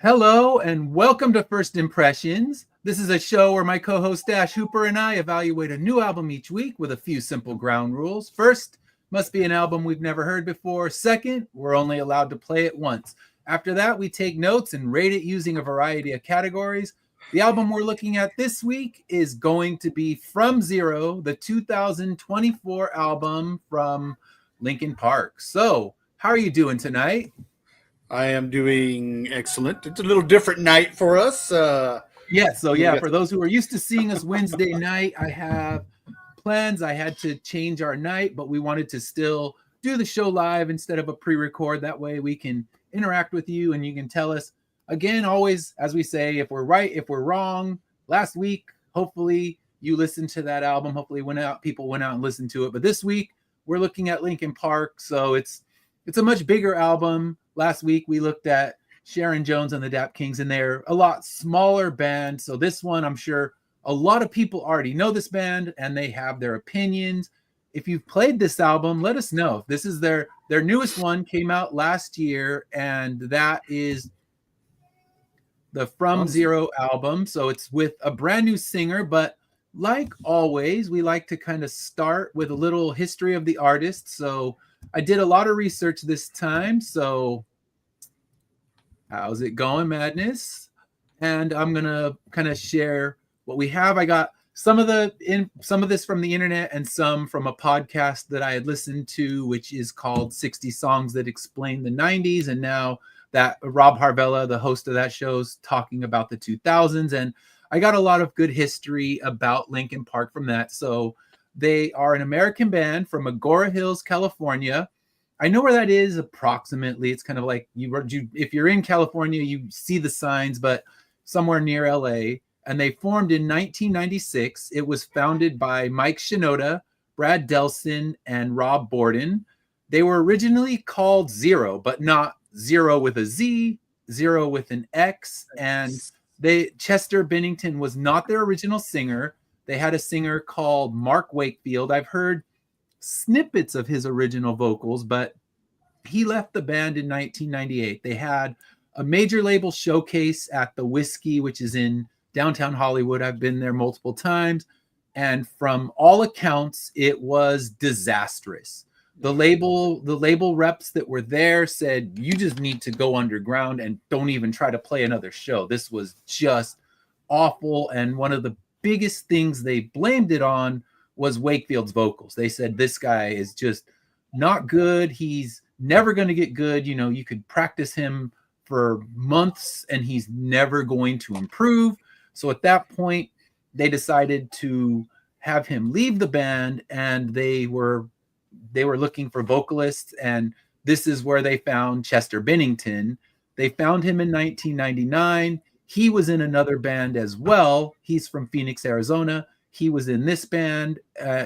Hello and welcome to First Impressions. This is a show where my co-host Dash Hooper and I evaluate a new album each week with a few simple ground rules. First, must be an album we've never heard before. Second, we're only allowed to play it once. After that, we take notes and rate it using a variety of categories. The album we're looking at this week is going to be From Zero, the 2024 album from Linkin Park. So, how are you doing tonight? I am doing excellent. It's a little different night for us. Yeah, We got for those who are used to seeing us Wednesday night, I have plans. I had to change our night, but we wanted to still do the show live instead of a pre-record. That way we can interact with you and you can tell us again, always, as we say, if we're right, if we're wrong. Last week, hopefully you listened to that album. Hopefully people went out and listened to it. But this week we're looking at Linkin Park. So it's a much bigger album. Last week we looked at Sharon Jones and the Dap Kings, and they're a lot smaller band. So this one, I'm sure a lot of people already know this band and they have their opinions. If you've played this album, let us know. This is their newest one, came out last year, and that is the From Zero album. So it's with a brand new singer, but like always, we like to kind of start with a little history of the artist. So I did a lot of research this time. So how's it going, Madness? And I'm gonna kind of share what we have. I got some of this from the internet and some from a podcast that I had listened to, which is called 60 Songs That Explain the 90s. And now that Rob Harvella, the host of that show, is talking about the 2000s. And I got a lot of good history about Linkin Park from that. So they are an American band from Agora Hills, California. I know where that is approximately. It's kind of like if you're in California, you see the signs, but somewhere near LA. And they formed in 1996. It was founded by Mike Shinoda, Brad Delson, and Rob Borden. They were originally called Zero, but not Zero with a Z, Zero with an X. And Chester Bennington was not their original singer. They had a singer called Mark Wakefield. I've heard snippets of his original vocals, but he left the band in 1998. They had a major label showcase at the Whiskey, which is in downtown Hollywood. I've been there multiple times, and from all accounts, it was disastrous. The label reps that were there said, you just need to go underground and don't even try to play another show. This was just awful. And one of the biggest things they blamed it on was Wakefield's vocals. They said, this guy is just not good. He's never going to get good. You know, you could practice him for months and he's never going to improve. So at that point, they decided to have him leave the band, and they were looking for vocalists, and this is where they found Chester Bennington. They found him in 1999. He was in another band as well. He's from Phoenix, Arizona. He was in this band.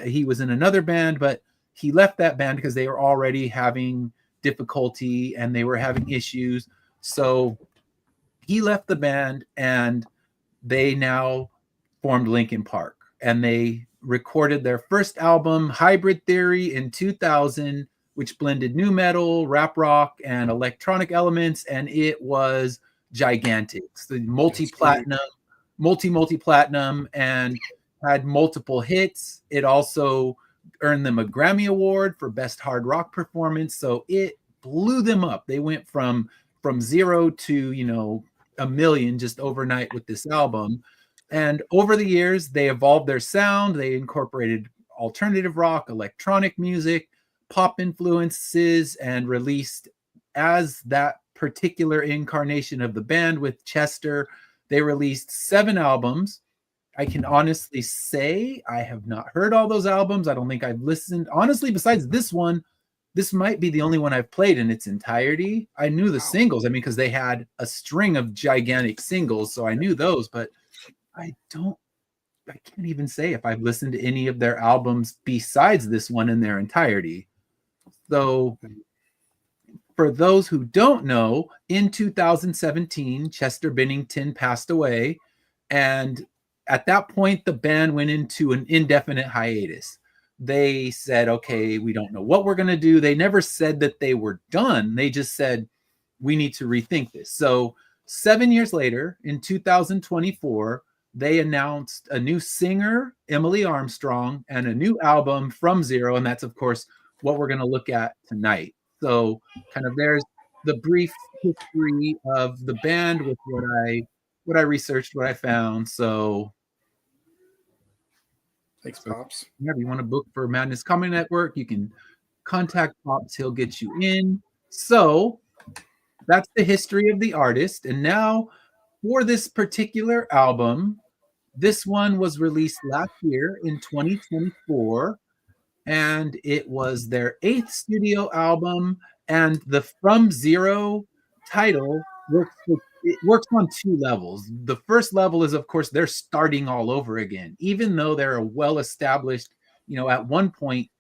He was in another band, but he left that band because they were already having difficulty and they were having issues. So he left the band, and they now formed Linkin Park, and they recorded their first album, Hybrid Theory, in 2000, which blended nu metal, rap rock, and electronic elements, and it was gigantic. So multi-platinum, and had multiple hits. It also earned them a Grammy Award for Best Hard Rock Performance, so it blew them up. They went from zero to, a million just overnight with this album. And over the years, they evolved their sound. They incorporated alternative rock, electronic music, pop influences, and released, as that particular incarnation of the band with Chester, they released 7 albums. I can honestly say I have not heard all those albums. I don't think I've listened. Honestly, besides this one, this might be the only one I've played in its entirety. I knew the singles, because they had a string of gigantic singles, so I knew those, but I can't even say if I've listened to any of their albums besides this one in their entirety. So for those who don't know, in 2017, Chester Bennington passed away, and at that point, the band went into an indefinite hiatus. They said, okay, we don't know what we're going to do. They never said that they were done. They just said, we need to rethink this. So 7 years later, in 2024, they announced a new singer, Emily Armstrong, and a new album, From Zero. And that's, of course, what we're going to look at tonight. So kind of there's the brief history of the band with what I researched, what I found. So Thanks, Pops. yeah, if you want to book for Madness Comedy Network, you can contact Pops. He'll get you in. So that's the history of the artist. And now for this particular album, this one was released last year in 2024, and it was their 8th studio album. And the From Zero title works on 2 levels. The first level is, of course, they're starting all over again, even though they're a well-established, at one point,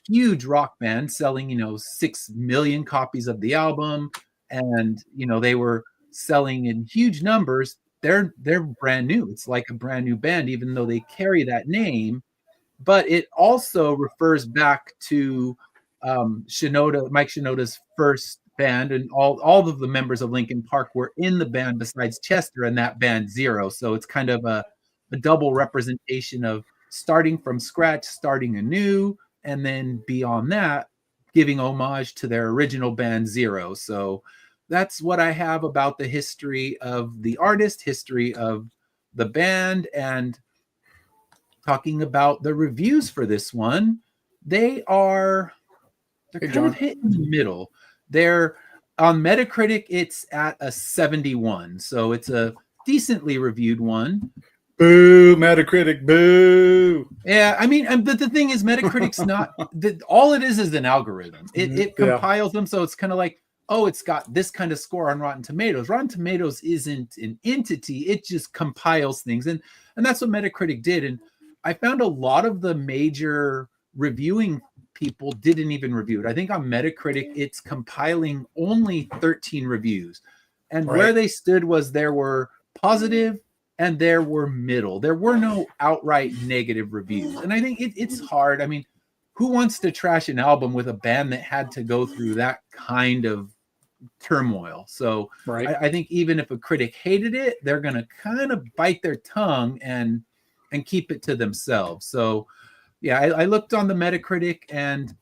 huge rock band selling, 6 million copies of the album, and they were selling in huge numbers. They're brand new. It's like a brand new band, even though they carry that name. But it also refers back to Mike Shinoda's first band, and all of the members of Linkin Park were in the band besides Chester and that band Zero. So it's kind of a double representation of starting from scratch, starting anew, and then beyond that, giving homage to their original band Zero. So that's what I have about the history of the artist, history of the band, and talking about the reviews for this one. They're kind of hit in the middle. They're on Metacritic, it's at a 71. So it's a decently reviewed one. Boo, Metacritic, boo. Yeah, I mean, but the thing is, Metacritic's not, all it is an algorithm. It compiles them. So it's kind of like, oh, it's got this kind of score on Rotten Tomatoes. Rotten Tomatoes isn't an entity. It just compiles things. And that's what Metacritic did. And I found a lot of the major reviewing people didn't even review it. I think on Metacritic, it's compiling only 13 reviews. And where they stood was there were positive and there were middle. There were no outright negative reviews. And I think it's hard. I mean, who wants to trash an album with a band that had to go through that kind of turmoil? So I think even if a critic hated it, they're going to kind of bite their tongue and keep it to themselves. So yeah, I looked on the Metacritic, and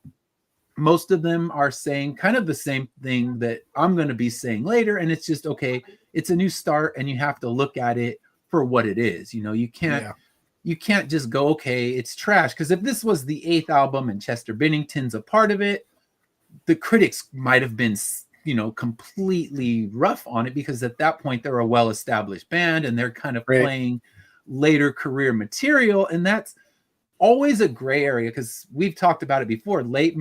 most of them are saying kind of the same thing that I'm going to be saying later. And it's just, okay, it's a new start and you have to look at it for what it is. You can't just go, okay, it's trash. Because if this was the 8th album and Chester Bennington's a part of it, the critics might have been, completely rough on it, because at that point they're a well-established band and they're kind of playing later career material. And that's always a gray area, because we've talked about it before. Late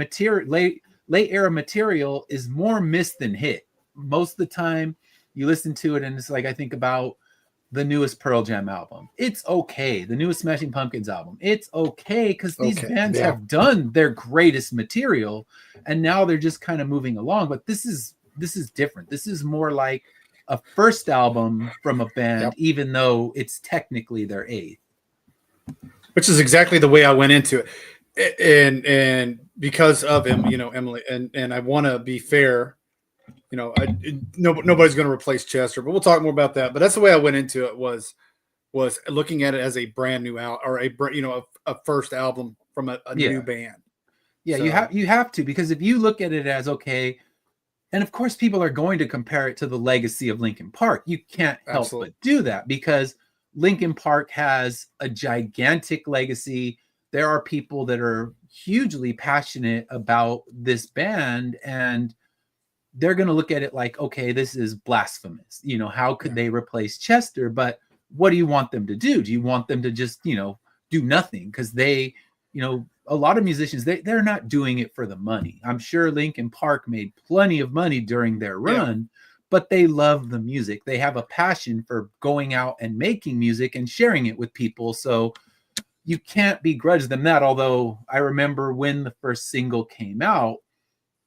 era material is more miss than hit. Most of the time you listen to it and it's like, I think about the newest Pearl Jam album. It's okay. The newest Smashing Pumpkins album. It's okay, because these bands have done their greatest material and now they're just kind of moving along. But this is different. This is more like a first album from a band, even though it's technically their 8th. Which is exactly the way I went into it. And because of him, Emily, and I want to be fair, nobody's going to replace Chester, but we'll talk more about that. But that's the way I went into it, was looking at it as a brand new or a first album from a new band. Yeah, so you have to, because if you look at it as, okay, and of course people are going to compare it to the legacy of Linkin Park. You can't help but do that, because Linkin Park has a gigantic legacy. There are people that are hugely passionate about this band, and they're going to look at it like, okay, this is blasphemous. How could they replace Chester? But what do you want them to do? Do you want them to just, do nothing? Because they, a lot of musicians, they're not doing it for the money. I'm sure Linkin Park made plenty of money during their run, but they love the music. They have a passion for going out and making music and sharing it with people. So you can't begrudge them that. Although I remember when the first single came out,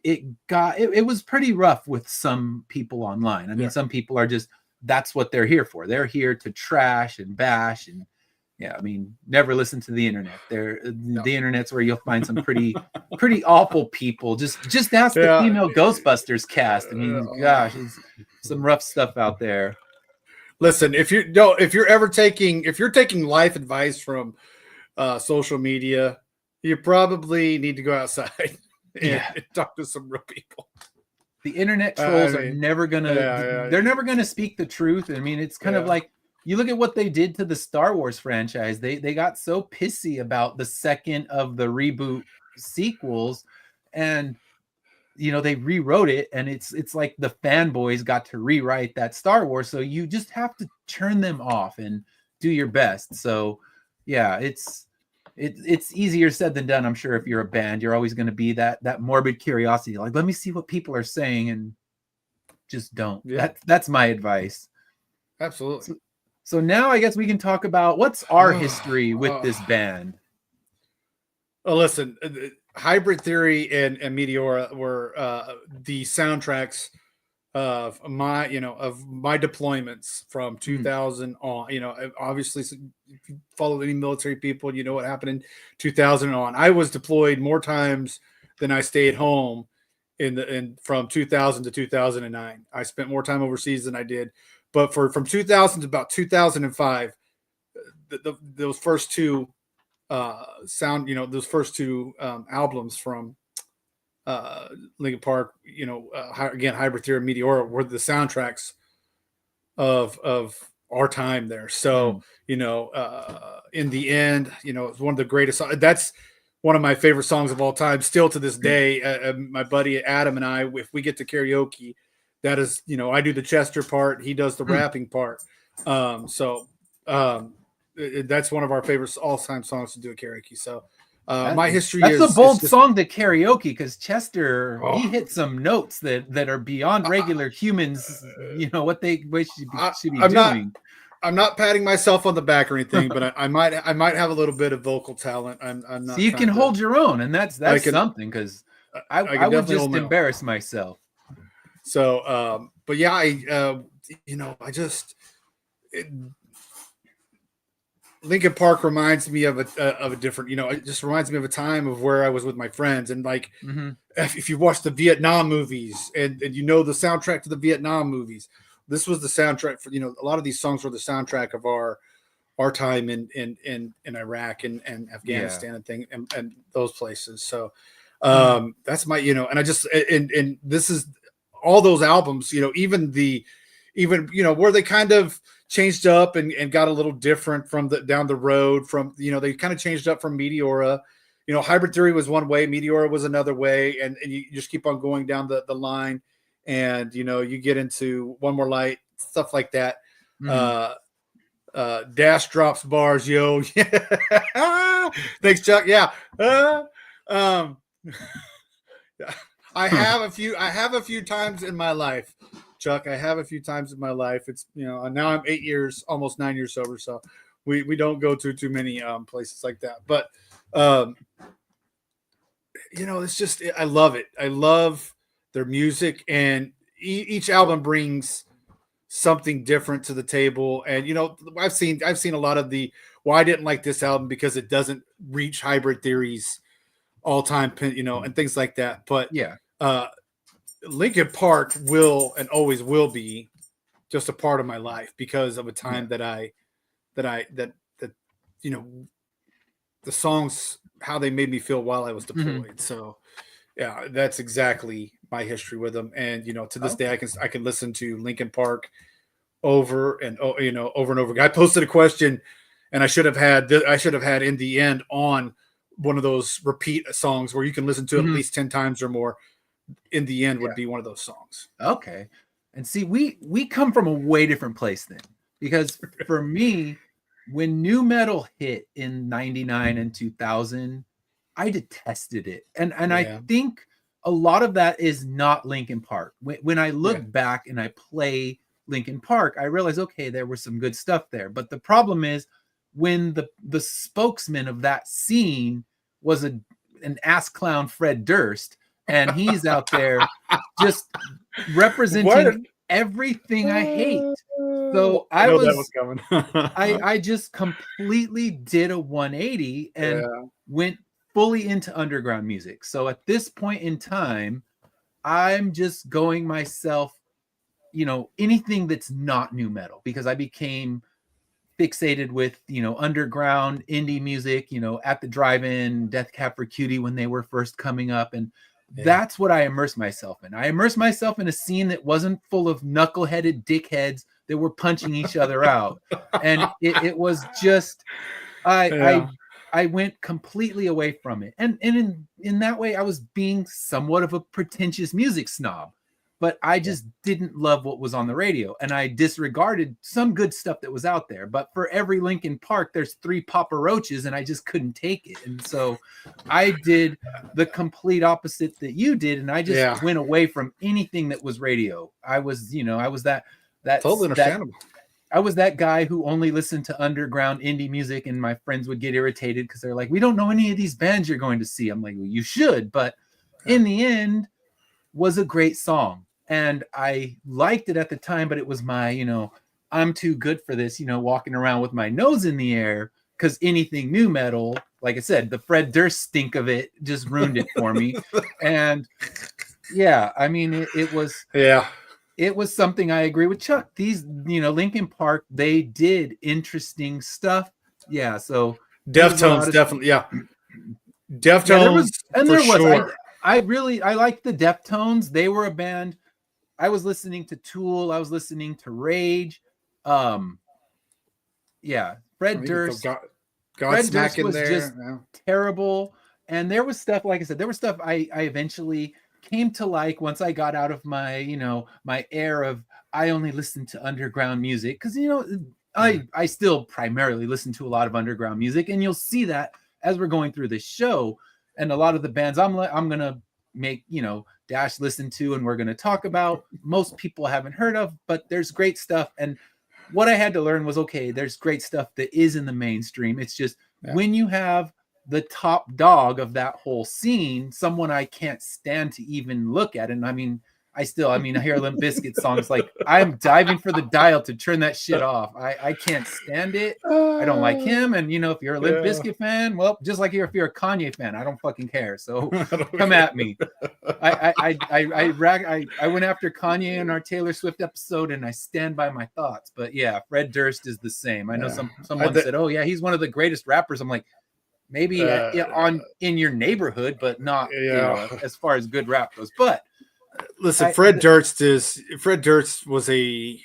it was pretty rough with some people online. I mean, some people are just, that's what they're here for. They're here to trash and bash and never listen to the internet. The internet's where you'll find some pretty awful people. Just ask the female Ghostbusters cast. I mean, gosh, it's some rough stuff out there. Listen, if you're taking life advice from social media, you probably need to go outside and talk to some real people. The internet trolls are never gonna they're never gonna speak the truth. I mean, it's kind of like you look at what they did to the Star Wars franchise. They got so pissy about the second of the reboot sequels, and they rewrote it, and it's like the fanboys got to rewrite that Star Wars. So you just have to turn them off and do your best. So yeah, it's easier said than done. I'm sure if you're a band, you're always going to be that morbid curiosity, like, let me see what people are saying, and just don't. That's my advice. Absolutely. So now I guess we can talk about what's our history with this band. Oh, listen, Hybrid Theory and Meteora were the soundtracks of my deployments from 2000 on. Obviously, if you follow any military people, you know what happened in 2000 on. I was deployed more times than I stayed home from 2000 to 2009. I spent more time overseas than I did. But from 2000 to about 2005, those first two those first two albums from Linkin Park, again, Hybrid Theory and Meteora were the soundtracks of our time there. So, in the end, it's one of the greatest songs. That's one of my favorite songs of all time, still to this day. My buddy Adam and I, if we get to karaoke, that is, I do the Chester part, he does the rapping part. That's one of our favorite all-time songs to do at karaoke. So my history that's a bold song to karaoke, because Chester, he hit some notes that are beyond regular humans, what they should be doing. I'm not patting myself on the back or anything, but I might have a little bit of vocal talent. I'm not. So you can hold your own, and that's something, because I would just embarrass myself. So, but yeah, Linkin Park reminds me of a different, it just reminds me of a time of where I was with my friends, and like, if you watch the Vietnam movies and the soundtrack to the Vietnam movies, this was the soundtrack for, a lot of these songs were the soundtrack of our time in Iraq and Afghanistan and those places. So, that's my, and I just, and this is all those albums, even where they kind of changed up and got a little different from down the road from, they kind of changed up from Meteora. Hybrid Theory was one way, Meteora was another way, and you just keep on going down the line, and you get into One More Light, stuff like that. Dash drops bars, yo. Thanks, Chuck. Yeah. I have a few times in my life, Chuck. I have a few times in my life. It's, now I'm 8 years, almost 9 years sober. So we don't go to too many places like that. But it's just, I love it. I love their music, and each album brings something different to the table. And I've seen a lot of I didn't like this album because it doesn't reach Hybrid Theory's all-time, and things like that. But Linkin Park will and always will be just a part of my life because of a time that the songs, how they made me feel while I was deployed. So yeah, that's exactly my history with them. And to this day, I can listen to Linkin Park over and over and over again. I posted a question, and I should have had In the End on one of those repeat songs where you can listen to it at least 10 times or more. In the End would be one of those songs. Okay. And see, we come from a way different place then, because for me, when nu metal hit in 99 and 2000, I detested it. And I think a lot of that is not Linkin Park. When I look back and I play Linkin Park, I realize, okay, there was some good stuff there. But the problem is when the spokesman of that scene was an ass clown Fred Durst, and he's out there just representing everything I hate. So I just completely did a 180 and went fully into underground music. So at this point in time, I'm just going myself anything that's not new metal, because I became fixated with, underground indie music, at the drive-in, Death Cab for Cutie when they were first coming up. And that's what I immersed myself in. I immersed myself in a scene that wasn't full of knuckleheaded dickheads that were punching each other out. And it was just, I went completely away from it. And in that way, I was being somewhat of a pretentious music snob. But I just didn't love what was on the radio, and I disregarded some good stuff that was out there. But for every Linkin Park, there's 3 Papa Roaches, and I just couldn't take it. And so I did the complete opposite that you did, and I just went away from anything that was radio. I was that totally understandable. I was that guy who only listened to underground indie music, and my friends would get irritated because they're like, "We don't know any of these bands you're going to see." I'm like, "Well, you should," but in the end, was a great song. And I liked it at the time, but it was my, I'm too good for this, walking around with my nose in the air, because anything new metal, like I said, the Fred Durst stink of it just ruined it for me. And I mean, it was something. I agree with Chuck. These, Linkin Park, they did interesting stuff. Yeah. So Deftones, definitely. Yeah. Deftones. I liked the Deftones. They were a band. I was listening to Tool. I was listening to Rage. Fred Durst. Fred Durst was just terrible. And there was stuff, like I said, I eventually came to like once I got out of my, my air of I only listened to underground music. Because, I still primarily listen to a lot of underground music. And you'll see that as we're going through this show. And a lot of the bands I'm going to make, Dash listen to and we're going to talk about, most people haven't heard of, but there's great stuff. And what I had to learn was, okay, there's great stuff that is in the mainstream. It's just when you have the top dog of that whole scene, someone I can't stand to even look at. And I mean, I hear Limp Bizkit songs like I'm diving for the dial to turn that shit off. I can't stand it. I don't like him. And if you're a Limp Bizkit fan, well, just like if you're a Kanye fan, I don't fucking care. So come at me. I went after Kanye in our Taylor Swift episode, and I stand by my thoughts. But yeah, Fred Durst is the same. I know someone said, "Oh yeah, he's one of the greatest rappers." I'm like, maybe in your neighborhood, but not as far as good rap goes. But listen, Fred Durst was a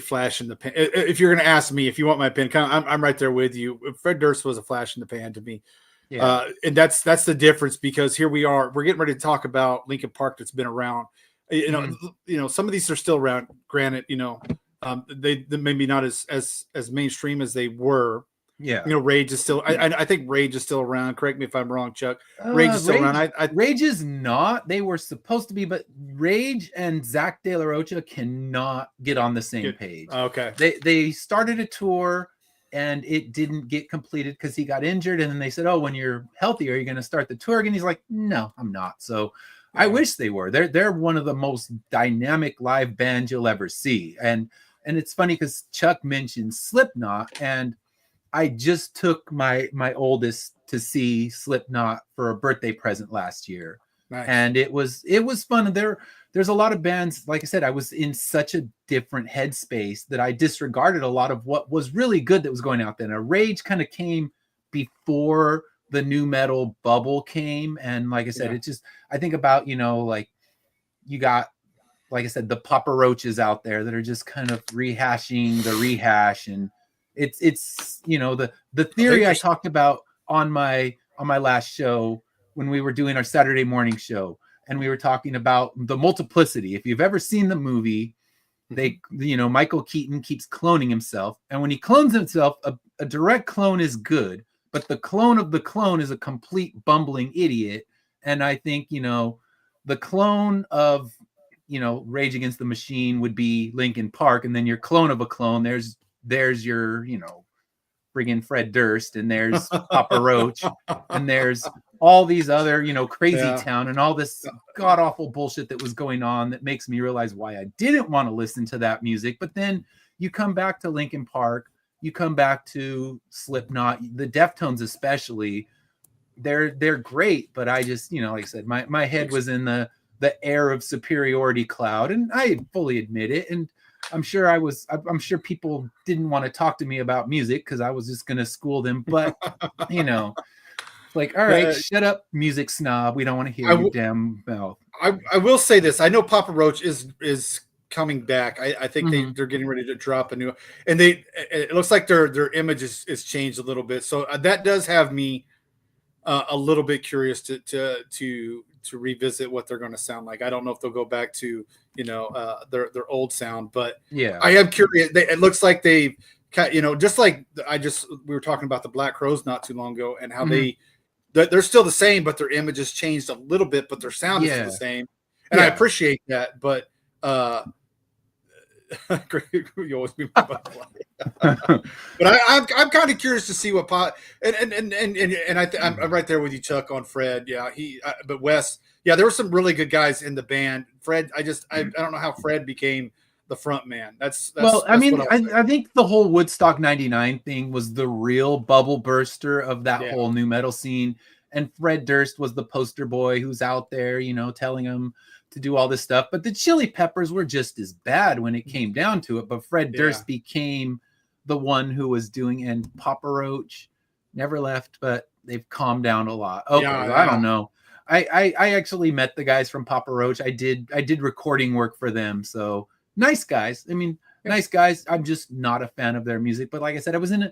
flash in the pan. If you're going to ask me, if you want my opinion, I'm right there with you. Fred Durst was a flash in the pan to me. Yeah. And that's the difference, because here we are, we're getting ready to talk about Linkin Park that's been around. Some of these are still around. Granted, they maybe not as mainstream as they were. Yeah. Rage is still, I think Rage is still around. Correct me if I'm wrong, Chuck. Rage is still around. Rage is not. They were supposed to be, but Rage and Zach De La Rocha cannot get on the same page. Okay. They started a tour and it didn't get completed because he got injured. And then they said, "Oh, when you're healthy, are you going to start the tour again?" He's like, "No, I'm not." So I wish they were. They're one of the most dynamic live bands you'll ever see. And it's funny because Chuck mentioned Slipknot, and I just took my oldest to see Slipknot for a birthday present last year. Nice. And it was fun. There's a lot of bands, like I said, I was in such a different headspace that I disregarded a lot of what was really good that was going out then. A Rage kind of came before the new metal bubble came. And like I said, it just, I think about, like you got, like I said, the Papa Roaches out there that are just kind of rehashing the rehash. And it's the theory I talked about on my last show when we were doing our Saturday morning show, and we were talking about the multiplicity. If you've ever seen the movie, Michael Keaton keeps cloning himself, and when he clones himself, a direct clone is good, but the clone of the clone is a complete bumbling idiot. And I think the clone of Rage Against the Machine would be Linkin Park, and then your clone of a clone, there's your, friggin' Fred Durst, and there's Papa Roach, and there's all these other, Crazy Town, and all this god awful bullshit that was going on that makes me realize why I didn't want to listen to that music. But then you come back to Linkin Park, you come back to Slipknot, the Deftones especially. They're great, but I just, like I said, my head was in the the air of superiority cloud, and I fully admit it. And I'm sure I'm sure people didn't want to talk to me about music because I was just going to school them. But you know, like, all right, shut up, music snob. We don't want to hear your damn mouth. I will say this. I know Papa Roach is coming back. I think they're getting ready to drop a new, and it looks like their image is changed a little bit. So that does have me a little bit curious to revisit what they're going to sound like. I don't know if they'll go back to their old sound, but yeah, I am curious. It looks like they've just like we were talking about the Black Crowes not too long ago, and how they're still the same, but their image has changed a little bit, but their sound is still the same, and I appreciate that. But you always be my butterfly. But I'm kind of curious to see what I'm right there with you, Chuck, on Fred. Yeah, but Wes, yeah, there were some really good guys in the band. Fred, I don't know how Fred became the front man. I think the whole Woodstock 99 thing was the real bubble burster of that whole new metal scene. And Fred Durst was the poster boy who's out there, telling him to do all this stuff. But the Chili Peppers were just as bad when it came down to it. But Fred Durst became the one who was doing, and Papa Roach never left, but they've calmed down a lot. Okay, I don't know. I actually met the guys from Papa Roach. I did recording work for them. So nice guys. I mean, nice guys. I'm just not a fan of their music. But like I said, I was in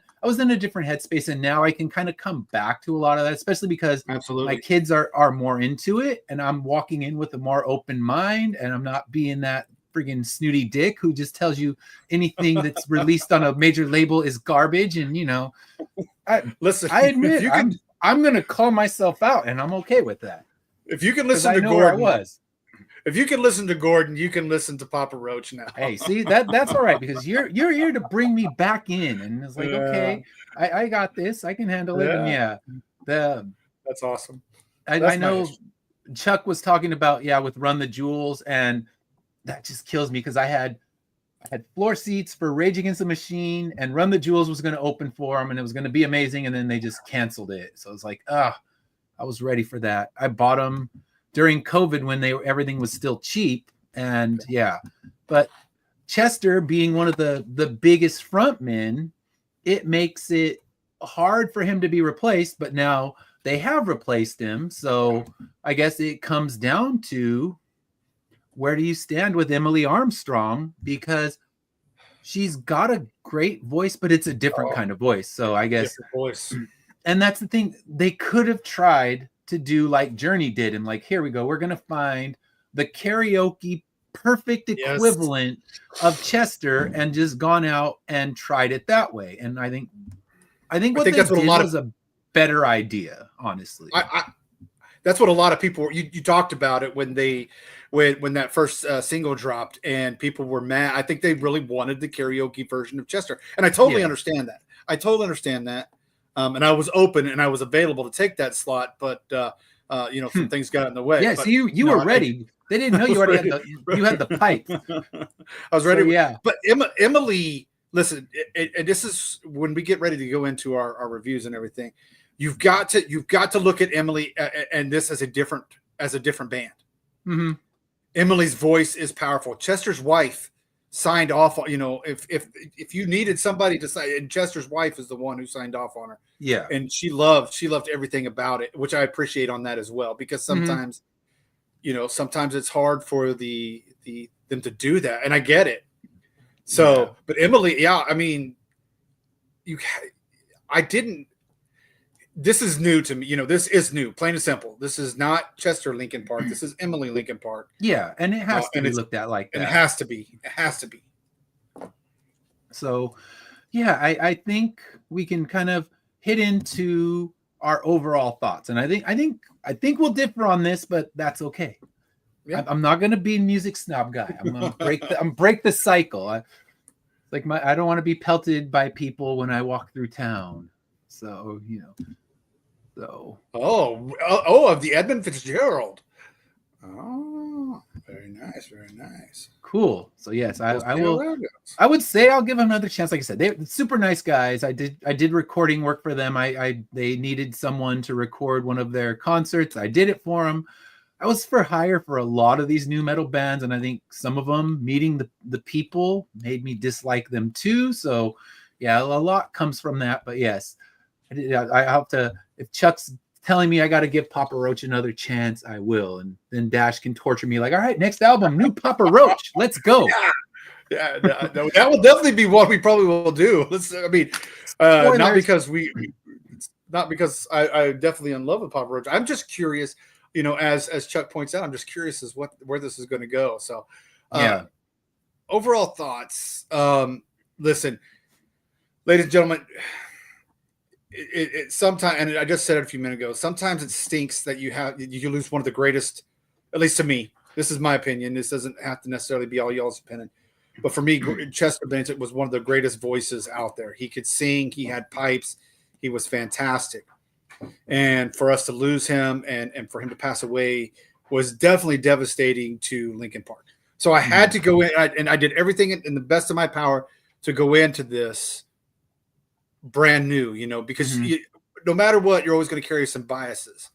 a different headspace, and now I can kind of come back to a lot of that, especially because my kids are more into it, and I'm walking in with a more open mind, and I'm not being that friggin' snooty dick who just tells you anything that's released on a major label is garbage. And listen, I admit I'm gonna call myself out, and I'm okay with that. If you can listen to Gordon, if you can listen to Gordon, you can listen to Papa Roach now. Hey, see, that's all right, because you're here to bring me back in, and it's like, okay, I got this, I can handle it. And that's awesome. I know nice. Chuck was talking about with Run the Jewels, and that just kills me because I had floor seats for Rage Against the Machine, and Run the Jewels was going to open for them, and it was going to be amazing, and then they just canceled it. So it's like, I was ready for that. I bought them during COVID when everything was still cheap, and but Chester being one of the biggest frontmen, it makes it hard for him to be replaced. But now they have replaced him, so I guess it comes down to, where do you stand with Emily Armstrong? Because she's got a great voice, but it's a different kind of voice. So I guess voice. And that's the thing. They could have tried to do like Journey did, and like, here we go. We're going to find the karaoke perfect equivalent of Chester, and just gone out and tried it that way. And I think what they did was a better idea, honestly. That's what a lot of people you talked about it when that first single dropped, and people were mad. I think they really wanted the karaoke version of Chester, and I totally understand that. And I was open and I was available to take that slot, but some things got in the way. Yeah, but, so you were ready. They didn't know you already had the pipe. I was ready. So, but Emily, listen, and this is when we get ready to go into our reviews and everything. You've got to look at Emily and this as a different band. Mm-hmm. Emily's voice is powerful. Chester's wife signed off. If you needed somebody to sign, and Chester's wife is the one who signed off on her. Yeah, and she loved everything about it, which I appreciate on that as well. Because sometimes, sometimes it's hard for them to do that, and I get it. So, but Emily, I mean, I didn't. This is new to me. This is new, plain and simple. This is not Chester Linkin Park. This is Emily Linkin Park. Yeah, and it has to be looked at like that. And it has to be. It has to be. So, I think we can kind of hit into our overall thoughts, and I think we'll differ on this, but that's okay. Yeah. I'm not going to be a music snob guy. I'm going to break the cycle. I don't want to be pelted by people when I walk through town. So, of the Edmund Fitzgerald. Oh, very nice, very nice. Cool. So yes, I will. I would say I'll give them another chance. Like I said, they're super nice guys. I did recording work for them. They needed someone to record one of their concerts. I did it for them. I was for hire for a lot of these new metal bands, and I think some of them meeting the people made me dislike them too. So yeah, a lot comes from that. But yes, I have to. If Chuck's telling me I got to give Papa Roach another chance, I will. And then Dash can torture me like, all right, next album, new Papa Roach, let's go. Yeah, that will definitely be what we probably will do. Not because I definitely in love with Papa Roach. I'm just curious, as Chuck points out, I'm just curious as where this is going to go. So, yeah. Overall thoughts. Listen, ladies and gentlemen, it sometimes, and I just said it a few minutes ago, sometimes it stinks that you lose one of the greatest, at least to me. This is my opinion. This doesn't have to necessarily be all y'all's opinion. But for me, Chester Bennington was one of the greatest voices out there. He could sing. He had pipes. He was fantastic. And for us to lose him and for him to pass away was definitely devastating to Linkin Park. So I had to go in, and I did everything in the best of my power to go into this brand new, because no matter what, you're always going to carry some biases.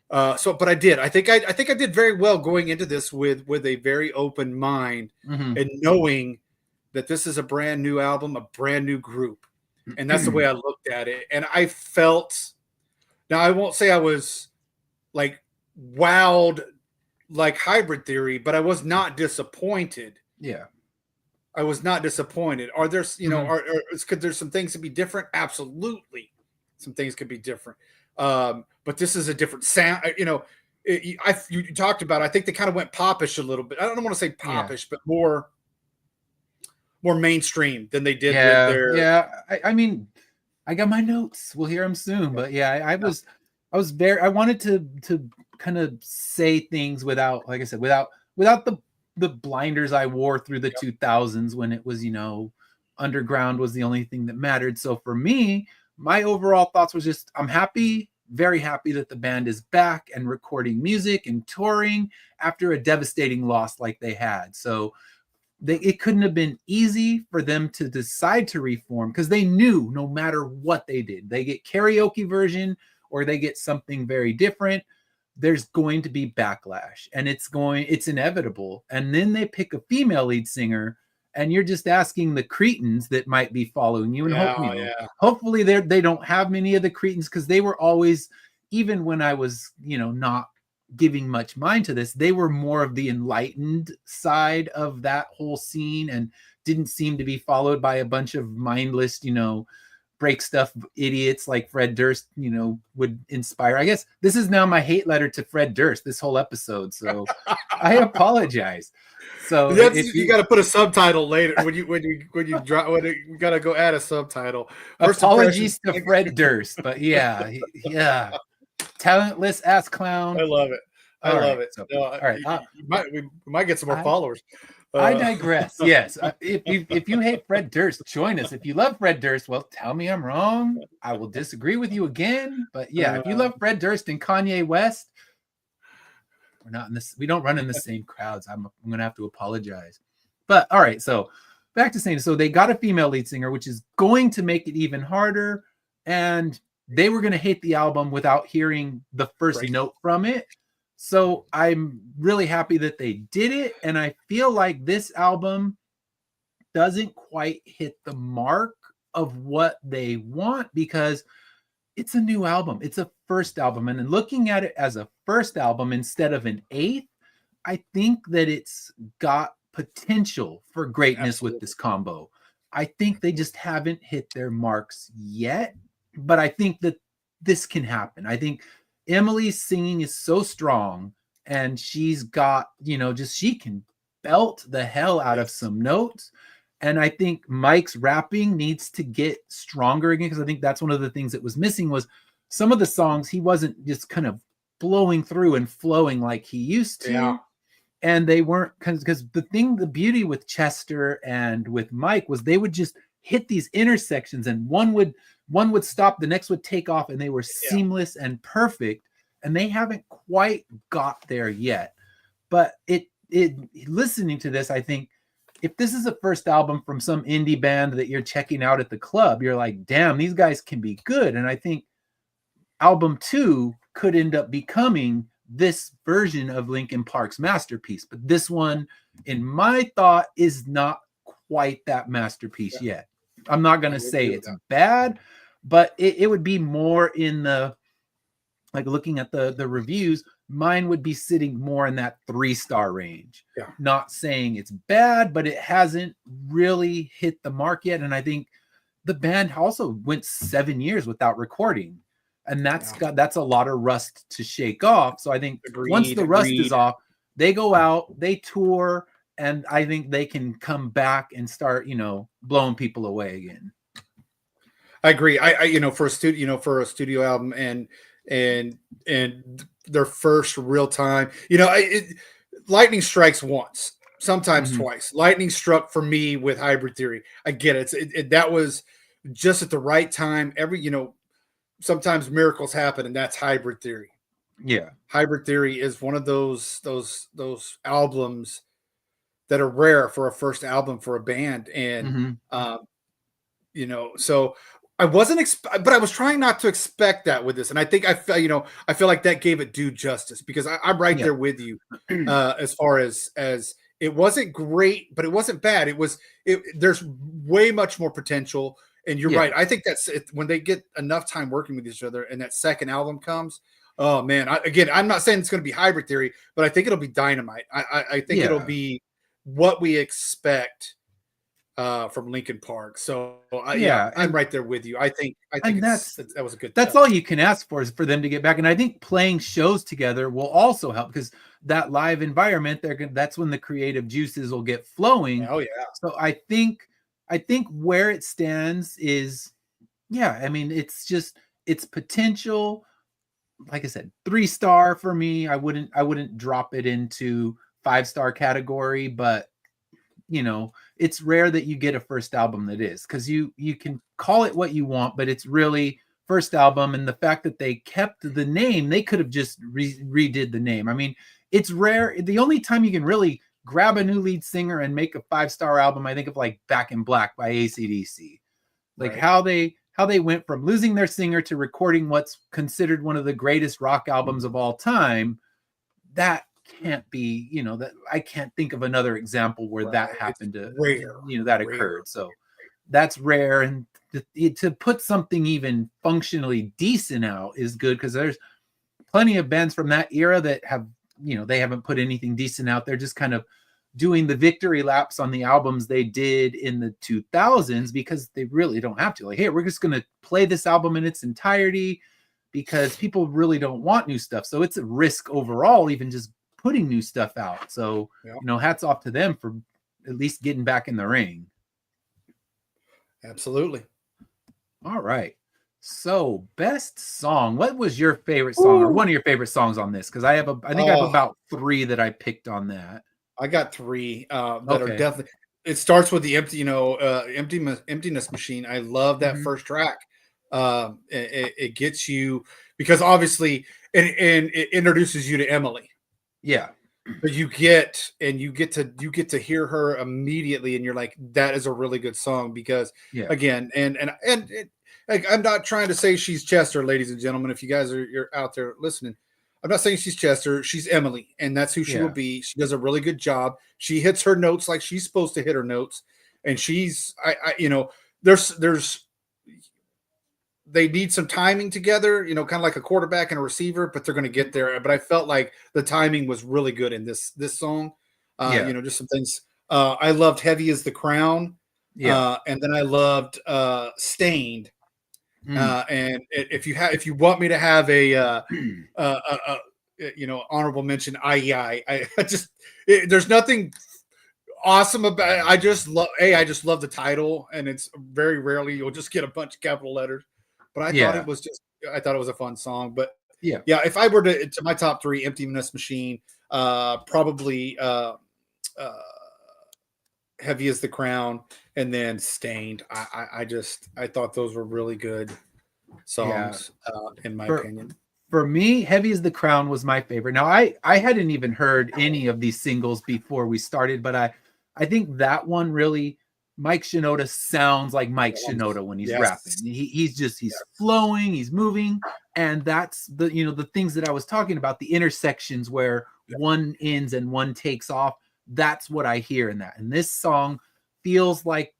But I did. I think I did very well going into this with a very open mind and knowing that this is a brand new album, a brand new group, and that's the way I looked at it. And I felt. Now I won't say I was like wowed like Hybrid Theory, but I was not disappointed. Yeah. I was not disappointed. Are there, could there some things to be different? Absolutely, some things could be different. But this is a different sound. You talked about. I think they kind of went popish a little bit. I don't want to say popish, but more mainstream than they did with their. Yeah, I mean, I got my notes. We'll hear them soon. But yeah, I wanted to kind of say things without, like I said, without the blinders I wore through the 2000s when it was, underground was the only thing that mattered. So for me, my overall thoughts was just, I'm happy, very happy that the band is back and recording music and touring after a devastating loss like they had. So it couldn't have been easy for them to decide to reform, because they knew no matter what they did, they get karaoke version or they get something very different, there's going to be backlash, and it's inevitable. And then they pick a female lead singer, and you're just asking the cretins that might be following you. And hopefully they don't have many of the cretins, because they were always, even when I was, not giving much mind to this, they were more of the enlightened side of that whole scene and didn't seem to be followed by a bunch of mindless, break stuff idiots like Fred Durst, would inspire. I guess this is now my hate letter to Fred Durst, this whole episode. So I apologize. So you got to put a subtitle later when you drop. You got to go add a subtitle. First, apologies to Fred Durst, but yeah, talentless ass clown. I love it. I love it. So, all right, we might get some more followers. I digress. Yes, if you hate Fred Durst, join us. If you love Fred Durst, well, tell me I'm wrong. I will disagree with you again. But yeah, if you love Fred Durst and Kanye West, we're not in this. We don't run in the same crowds. I'm going to have to apologize. But all right, so back to saying, so they got a female lead singer, which is going to make it even harder. And they were going to hate the album without hearing the first note from it. So I'm really happy that they did it. And I feel like this album doesn't quite hit the mark of what they want, because it's a new album. It's a first album. And looking at it as a first album instead of an eighth, I think that it's got potential for greatness with this combo. I think they just haven't hit their marks yet, but I think that this can happen. I think Emily's singing is so strong, and she's got, she can belt the hell out of some notes. And I think Mike's rapping needs to get stronger again, because I think that's one of the things that was missing, was some of the songs he wasn't just kind of blowing through and flowing like he used to. Yeah. And they weren't, because the beauty with Chester and with Mike was they would just hit these intersections, and one would stop, the next would take off, and they were seamless and perfect. And they haven't quite got there yet. But listening to this, I think if this is a first album from some indie band that you're checking out at the club, you're like, damn, these guys can be good. And I think album 2 could end up becoming this version of Linkin Park's masterpiece. But this one, in my thought, is not quite that masterpiece yet. I'm not going to say it's bad, but it would be more in the, like looking at the reviews, mine would be sitting more in that 3-star range. Yeah. Not saying it's bad, but it hasn't really hit the mark yet. And I think the band also went 7 years without recording. And that's a lot of rust to shake off. So I think once the rust is off, they go out, they tour, and I think they can come back and start, blowing people away again. I agree. I for a studio album and their first real time, lightning strikes once, sometimes twice. Lightning struck for me with Hybrid Theory. I get it. That was just at the right time. Sometimes miracles happen, and that's Hybrid Theory. Yeah. Hybrid Theory is one of those albums that are rare for a first album for a band. And, so I wasn't, but I was trying not to expect that with this. And I think I feel like that gave it due justice, because I'm right there with you as far as it wasn't great, but it wasn't bad. There's way much more potential. And you're right. I think that's it, when they get enough time working with each other and that second album comes. Oh man. I'm not saying it's going to be Hybrid Theory, but I think it'll be dynamite. I think it'll be what we expect from Linkin Park. So I'm right there with you. I think that was a good. That's all you can ask for, is for them to get back. And I think playing shows together will also help, because that live environment, that's when the creative juices will get flowing. Oh yeah. So I think where it stands is, it's potential. Like I said, 3-star for me. I wouldn't drop it into 5-star category, but it's rare that you get a first album that is, because you can call it what you want, but it's really first album. And the fact that they kept the name, they could have just redid the name. I mean, it's rare. The only time you can really grab a new lead singer and make a 5-star album, I think of like Back in Black by AC/DC. Like how they went from losing their singer to recording what's considered one of the greatest rock albums of all time. That can't be, that I can't think of another example where that happened that occurred. So that's rare. And to put something even functionally decent out is good, because there's plenty of bands from that era that have, they haven't put anything decent out. They're just kind of doing the victory laps on the albums they did in the 2000s, because they really don't have to. Like, hey, we're just going to play this album in its entirety, because people really don't want new stuff. So it's a risk overall, even just putting new stuff out. So, hats off to them for at least getting back in the ring. Absolutely. All right. So, best song. What was your favorite song, or one of your favorite songs on this? Because I have I have about 3 that I picked on that. I got 3 that are definitely. It starts with the emptiness machine. I love that first track. It gets you, because obviously, and it introduces you to Emily. Yeah. But you get to hear her immediately, and you're like, that is a really good song, because again, and I'm not trying to say she's Chester, ladies and gentlemen. If you guys you're out there listening, I'm not saying she's Chester. She's Emily, and that's who she will be. She does a really good job. She hits her notes like she's supposed to hit her notes, and she's there's they need some timing together, kind of like a quarterback and a receiver, but they're going to get there. But I felt like the timing was really good in this song. Just some things. I loved "Heavy Is the Crown," and then I loved "Stained." And if you want me to have a honorable mention, I just there's nothing awesome about it. I just love the title, and it's very rarely you'll just get a bunch of capital letters. But I thought it was a fun song. But if I were to my top 3, Emptiness Machine, probably Heavy Is the Crown, and then Stained. I thought those were really good songs, in my opinion. For me, Heavy Is the Crown was my favorite. Now, I hadn't even heard any of these singles before we started, but I think that one really, Mike Shinoda sounds like Mike Shinoda when he's rapping. He's flowing, he's moving, And that's the, the things that I was talking about, the intersections where one ends and one takes off. That's what I hear in that. And this song feels like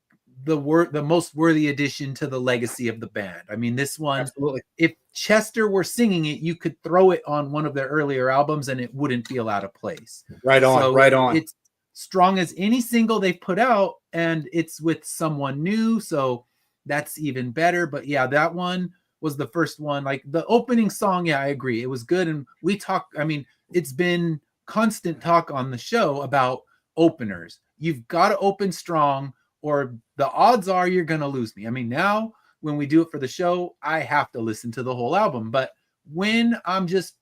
the most worthy addition to the legacy of the band. I mean, this one, Absolutely. if Chester were singing it, you could throw it on one of their earlier albums and it wouldn't feel out of place. Right on, So right on. It's strong as any single they've put out, and it's with someone new, so that's even better. But yeah, that one was the first one. Like the opening song, yeah, I agree, it was good. And we talked, I mean, it's been constant talk on the show about openers. You've got to open strong, or the odds are you're going to lose me. I mean, now when we do it for the show, I have to listen to the whole album. But when I'm just,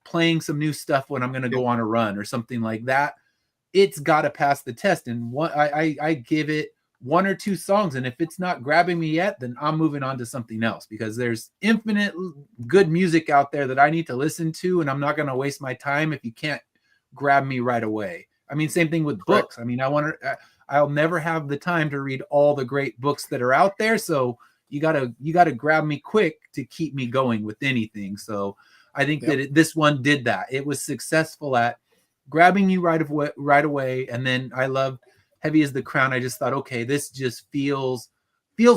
playing some new stuff when I'm going to go on a run or something like that, it's got to pass the test. And I give it one or two songs, and if it's not grabbing me yet, then I'm moving on to something else, because there's infinite good music out there that I need to listen to, and I'm not going to waste my time if you can't grab me right away. I mean, same thing with books. I mean, I'll never have the time to read all the great books that are out there, so you gotta grab me quick to keep me going with anything. So I think that this one did that. It was successful at grabbing you right away. And then I love Heavy as the Crown. I just thought, okay, this just feels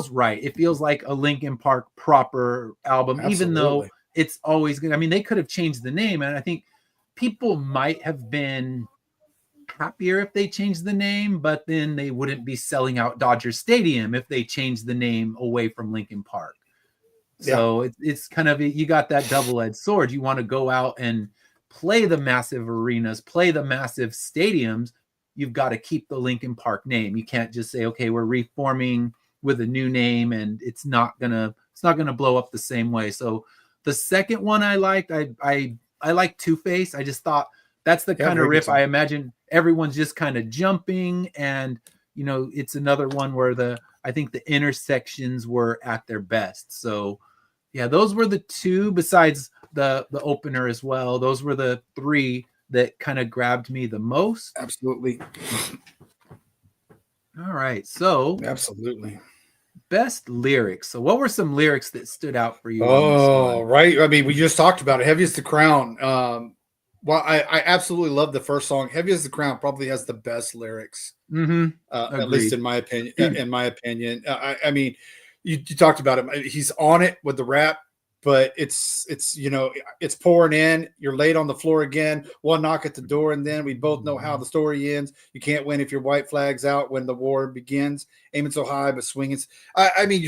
right. It feels like a Linkin Park proper album. Absolutely. Even though it's always good. I mean, they could have changed the name, and I think people might have been happier if they changed the name, but then they wouldn't be selling out Dodger Stadium if they changed the name away from Linkin Park. So it's kind of, you got that double-edged sword. You want to go out and play the massive arenas, play the massive stadiums. You've got to keep the Linkin Park name. You can't just say, okay, we're reforming with a new name, and it's not gonna blow up the same way. So the second one I liked, I like Two-Face. I just thought that's the kind of riff I imagine everyone's just kind of jumping, and it's another one where I think the intersections were at their best. So yeah, those were the two, besides the opener as well. Those were the three that kind of grabbed me the most. Absolutely. All right, so absolutely. Best lyrics. So what were some lyrics that stood out for you? Oh, right. I mean, we just talked about it. Heavy as the Crown. Well, I absolutely love the first song. Heavy as the Crown probably has the best lyrics, at least in my opinion. I mean, you talked about him. He's on it with the rap, but it's pouring in. You're laid on the floor again. One knock at the door, and then we both know how the story ends. You can't win if your white flag's out when the war begins. Aiming so high, but swinging. I mean,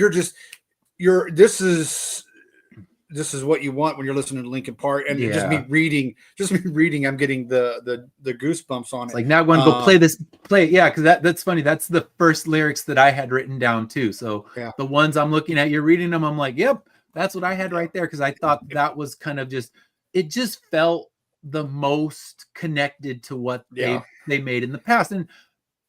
this is what you want when you're listening to Linkin Park. And just me reading, I'm getting the goosebumps on it. Like, now I'm going to go play. Yeah. Cause that's funny. That's the first lyrics that I had written down too. So the ones I'm looking at, you're reading them, I'm like, yep, that's what I had right there. Cause I thought that was kind of it just felt the most connected to what they made in the past. And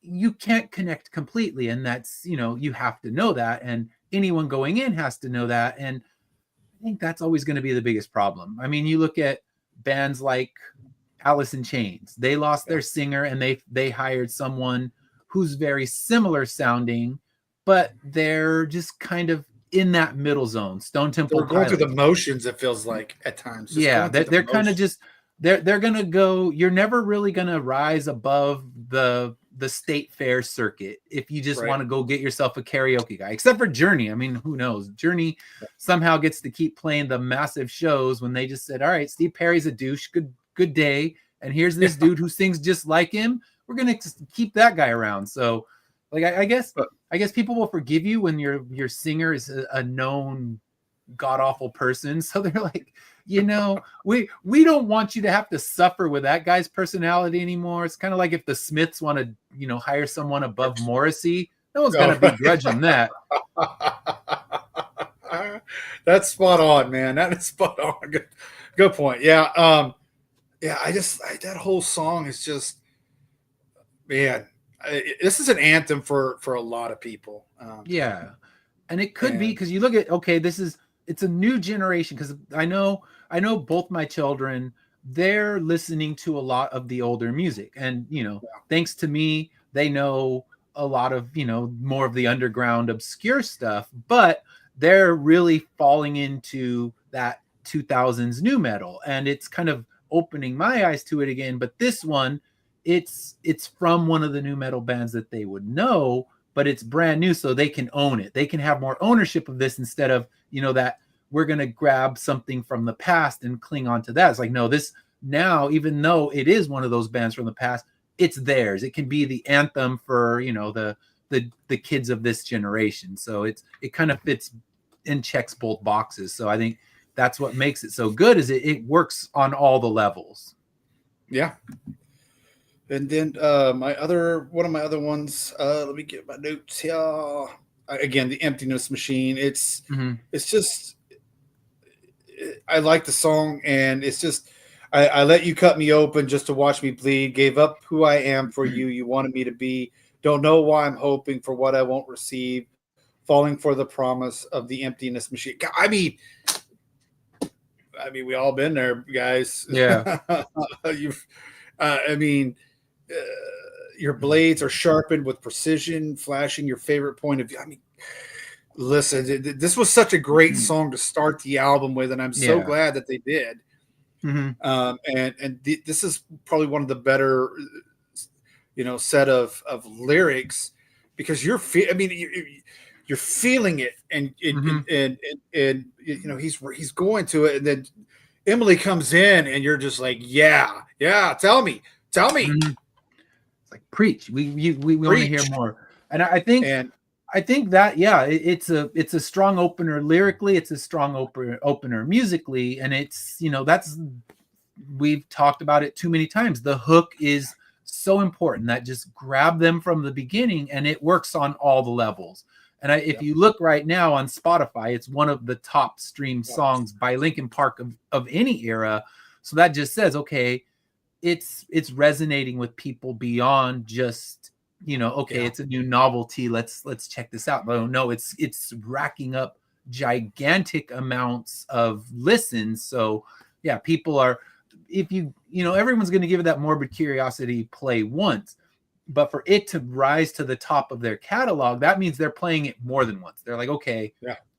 you can't connect completely. And that's, you have to know that. And anyone going in has to know that. And I think that's always going to be the biggest problem. I mean, you look at bands like Alice in Chains. They lost their singer, and they hired someone who's very similar sounding, but they're just kind of in that middle zone. Stone Temple Pilots. They're going through the motions, it feels like at times. They're kind of just they're going to go. You're never really going to rise above the state fair circuit if you just want to go get yourself a karaoke guy, except for Journey. I mean, who knows? Journey somehow gets to keep playing the massive shows when they just said, all right, Steve Perry's a douche. Good day. And here's this dude who sings just like him. We're going to keep that guy around. So like, I guess people will forgive you when your singer is a known god awful person. So they're like, we don't want you to have to suffer with that guy's personality anymore. It's kind of like if the Smiths want to, hire someone above Morrissey, no one's going to begrudge them that. That's spot on, man. That is spot on. Good point. Yeah. That whole song is just, man, this is an anthem for a lot of people. And it could be, because you look at, okay, it's a new generation, because I know both my children, they're listening to a lot of the older music, and thanks to me, they know a lot of more of the underground obscure stuff, but they're really falling into that 2000s new metal, and it's kind of opening my eyes to it again. But this one, it's from one of the new metal bands that they would know, but it's brand new, so they can own it. They can have more ownership of this instead of, that we're going to grab something from the past and cling on to that. It's like, no, this now, even though it is one of those bands from the past, it's theirs. It can be the anthem for, the kids of this generation. So it kind of fits and checks both boxes. So I think that's what makes it so good, is it works on all the levels. Yeah. And then one of my other ones, let me get my notes here. Again, the Emptiness Machine. It's just, I like the song, and it's just, I let you cut me open just to watch me bleed. Gave up who I am for you. You wanted me to be. Don't know why I'm hoping for what I won't receive. Falling for the promise of the emptiness machine. I mean, we all been there, guys. Yeah. Your blades are sharpened with precision, flashing your favorite point of view. I mean, listen, this was such a great song to start the album with, and I'm so glad that they did. This is probably one of the better, set of lyrics, because you're feeling it, and he's going to it, and then Emily comes in, and you're just like, yeah, tell me. It's like, preach. We want to hear more, and I think that it's a strong opener lyrically. It's a strong opener musically, and it's we've talked about it too many times. The hook is so important, that just grab them from the beginning, and it works on all the levels. And if you look right now on Spotify, it's one of the top streamed songs by Linkin Park of any era. So that just says, okay, it's resonating with people beyond just, it's a new novelty. Let's check this out. But no, it's racking up gigantic amounts of listens. So yeah, people are, everyone's going to give it that morbid curiosity play once. But for it to rise to the top of their catalog, that means they're playing it more than once. They're like, okay,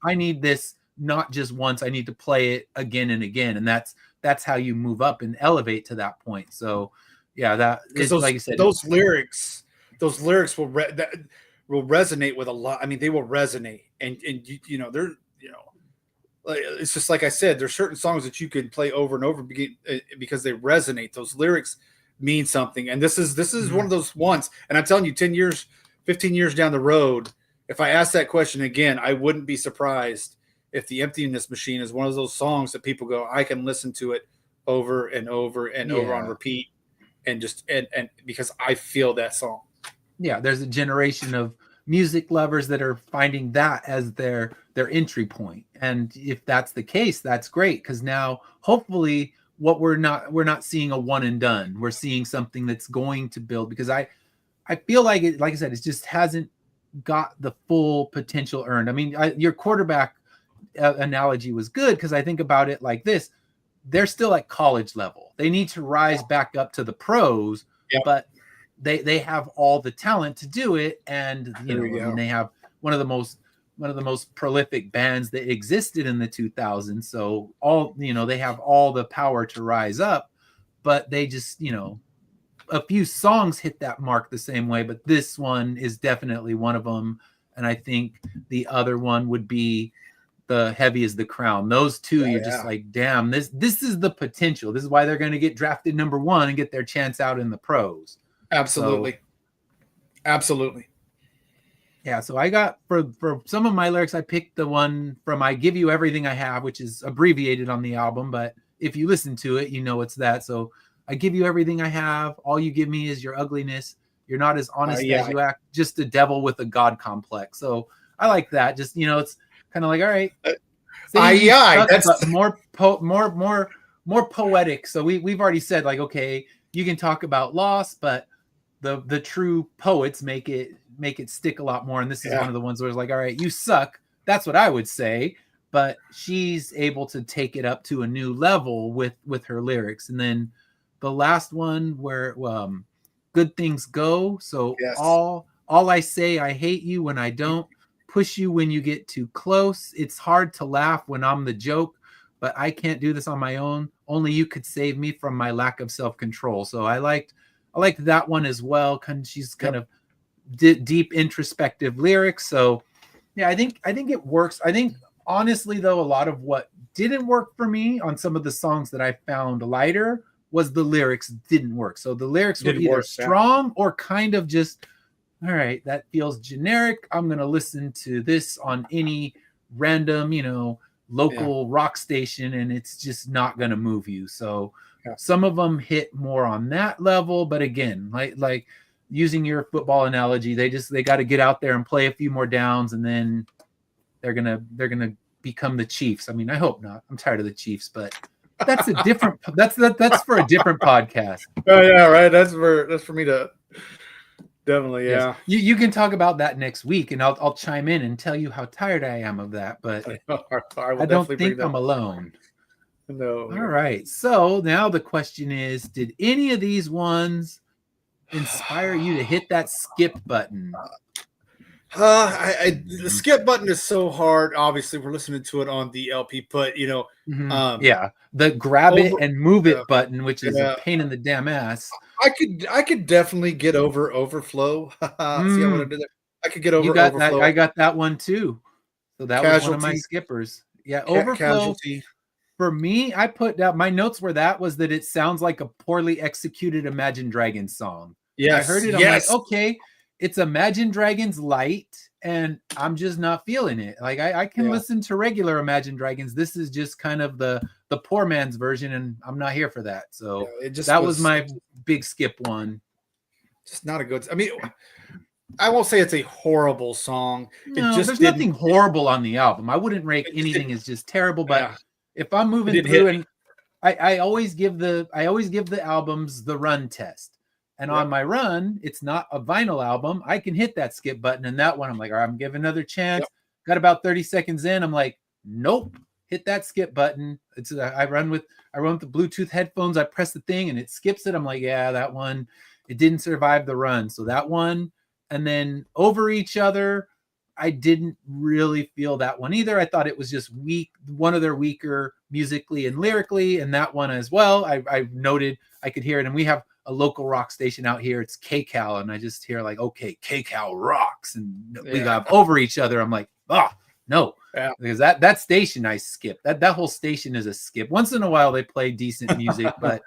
I need this not just once. I need to play it again and again. And that's how you move up and elevate to that point. So, yeah, that is, like you said, those lyrics will resonate with a lot. I mean, they will resonate, and they're it's just like I said. There's certain songs that you can play over and over because they resonate. Those lyrics mean something, and this is one of those ones. And I'm telling you, 10 years, 15 years down the road, if I ask that question again, I wouldn't be surprised if the Emptiness Machine is one of those songs that people go, I can listen to it over and over and over on repeat, and because I feel that song. Yeah, there's a generation of music lovers that are finding that as their entry point, and if that's the case, that's great, because now hopefully we're not seeing a one and done. We're seeing something that's going to build, because I feel like it, like I said, it just hasn't got the full potential earned. I mean, your quarterback analogy was good, because I think about it like this: they're still at college level. They need to rise back up to the pros, but they have all the talent to do it. And they have one of the most prolific bands that existed in the 2000s. So they have all the power to rise up, but they just, a few songs hit that mark the same way, but this one is definitely one of them. And I think the other one would be the Heavy as the Crown. Those two, you're just like, damn, this is the potential. This is why they're going to get drafted number 1 and get their chance out in the pros. Absolutely. Yeah, so I got, for some of my lyrics, I picked the one from I Give You Everything I Have, which is abbreviated on the album, but if you listen to it, it's that. So I give you everything I have. All you give me is your ugliness. You're not as honest as you act. Just a devil with a God complex. So I like that. Just, it's kind of like, all right. That's more poetic. So we've already said, like, okay, you can talk about loss, but the true poets make it stick a lot more. And this is one of the ones where it's like, all right, you suck. That's what I would say. But she's able to take it up to a new level with her lyrics. And then the last one where Good Things Go. So all I say, I hate you when I don't. Push you when you get too close. It's hard to laugh when I'm the joke. but I can't do this on my own. Only you could save me from my lack of self-control. So I liked that one as well. She's kind of deep introspective lyrics. So yeah, I think it works. I think honestly though, a lot of what didn't work for me on some of the songs that I found lighter was the lyrics didn't work. So the lyrics were either strong or kind of just, all right, that feels generic. I'm going to listen to this on any random, local rock station, and it's just not going to move you. So some of them hit more on that level. But again, like using your football analogy, they got to get out there and play a few more downs, and then they're going to become the Chiefs. I mean, I hope not. I'm tired of the Chiefs, but that's a different that's for a different podcast. Oh yeah, right. That's for me to definitely, yeah. Yes. You can talk about that next week, and I'll chime in and tell you how tired I am of that. But I don't think I'm alone. No. All right. So now the question is, did any of these ones inspire you to hit that skip button? The skip button is so hard. Obviously, we're listening to it on the LP, but the grab it and move it button, which is a pain in the damn ass. I could definitely get over Overflow. See how I did that? I could get over Overflow. I got that one too. So that was one of my skippers. Yeah, Overflow. Casualty. For me, I put down my notes were that it sounds like a poorly executed Imagine Dragons song. Yes, I heard it. I'm like, okay, it's Imagine Dragons light, and I'm just not feeling it. Like I can listen to regular Imagine Dragons. This is just kind of the poor man's version, and I'm not here for that. So that was my big skip one. Just not a good. I mean, I won't say it's a horrible song. No, there's nothing horrible on the album. I wouldn't rate anything as just terrible, but if I'm moving through, and I always give the albums the run test. And on my run, it's not a vinyl album. I can hit that skip button, and that one I'm like, all right, I'm giving another chance. Got about 30 seconds in. I'm like, nope, hit that skip button. I run with the Bluetooth headphones. I press the thing and it skips it. I'm like, yeah, that one, it didn't survive the run. So that one, and then Over Each Other, I didn't really feel that one either. I thought it was just weak, one of their weaker musically and lyrically, and that one as well. I noted I could hear it, and we have a local rock station out here. It's KCAL, and I just hear like, okay, KCAL rocks, and we got Over Each Other. I'm like, no, because that station I skip. That whole station is a skip. Once in a while they play decent music, but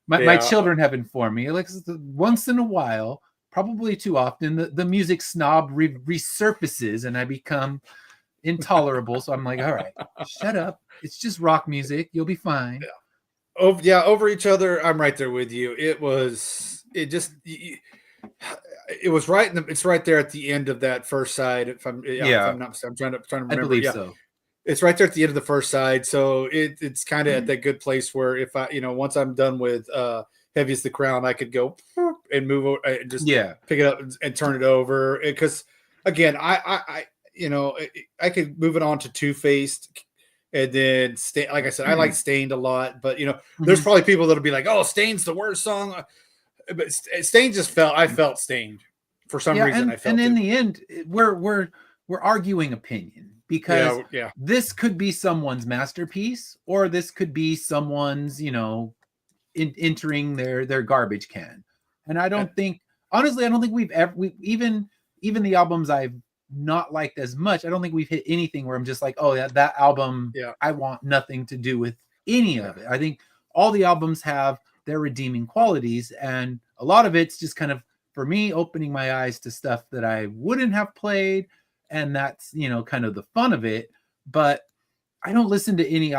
my children have informed me like once in a while, probably too often, the music snob resurfaces, and I become intolerable. So I'm like, all right, shut up. It's just rock music. You'll be fine. Over Each Other, I'm right there with you. It was right it's right there at the end of that first side. If I'm not, I'm trying to remember. I believe so. It's right there at the end of the first side. So it's kind of at that good place where if I, once I'm done with Heavy as the Crown, I could go and move over and just pick it up and turn it over. Because again, I could move it on to Two-Faced. And then, like I said, I like Stained a lot, but there's probably people that'll be like, "Oh, Stained's the worst song," but Stained I felt Stained for some reason. I felt, and in the end, we're arguing opinion because this could be someone's masterpiece, or this could be someone's, entering their garbage can. And I don't think, honestly, we've even the albums I've not liked as much, I don't think we've hit anything where I'm just like, oh, that album, I want nothing to do with any of it. I think all the albums have their redeeming qualities, and a lot of it's just kind of, for me, opening my eyes to stuff that I wouldn't have played, and that's, kind of the fun of it. But I don't listen to any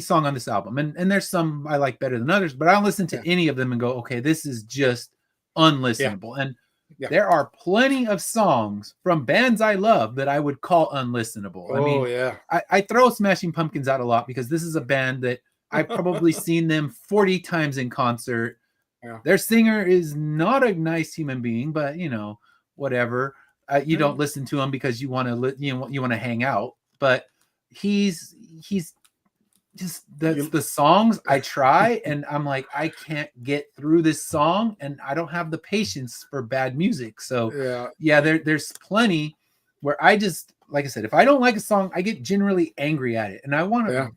song on this album, and there's some I like better than others, but I don't listen to any of them and go, okay, this is just unlistenable. And there are plenty of songs from bands I love that I would call unlistenable. I throw Smashing Pumpkins out a lot because this is a band that I've probably seen them 40 times in concert. Their singer is not a nice human being, but whatever. You don't listen to him because you want to hang out, but he's just the songs I try, and I'm like, I can't get through this song, and I don't have the patience for bad music. So there's plenty where I just, like I said, if I don't like a song, I get generally angry at it, and I want to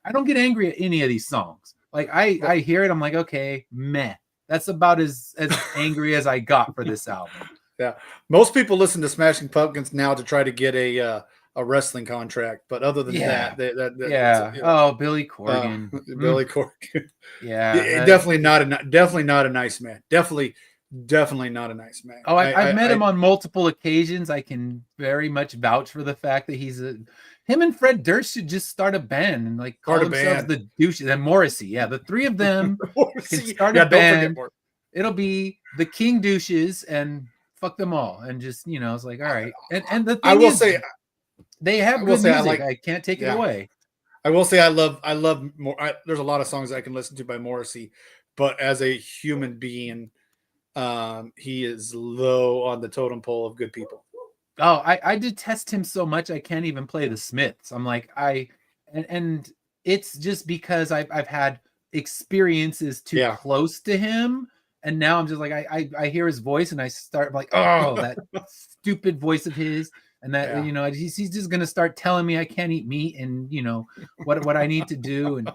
I don't get angry at any of these songs. Like I hear it, I'm like, okay, meh. That's about as angry as I got for this album. Yeah, most people listen to Smashing Pumpkins now to try to get a wrestling contract, but other than that, yeah. Oh, Billy Corgan, Billy Corgan, yeah, definitely not a nice man. Definitely not a nice man. Oh, I've met him on multiple occasions. I can very much vouch for the fact that him and Fred Durst should just start a band and like call themselves the douches. And Morrissey, yeah, the three of them can start a band. It'll be the King Douches and fuck them all, and just it's like, all right. And the thing I will say they have good music. I can't take it away. I will say I love more. There's a lot of songs I can listen to by Morrissey, but as a human being, he is low on the totem pole of good people. Oh, I detest him so much I can't even play the Smiths. I'm like and it's just because I've had experiences too close to him, and now I'm just like I hear his voice and I start like, oh, that stupid voice of his, and that he's just gonna start telling me I can't eat meat and what I need to do, and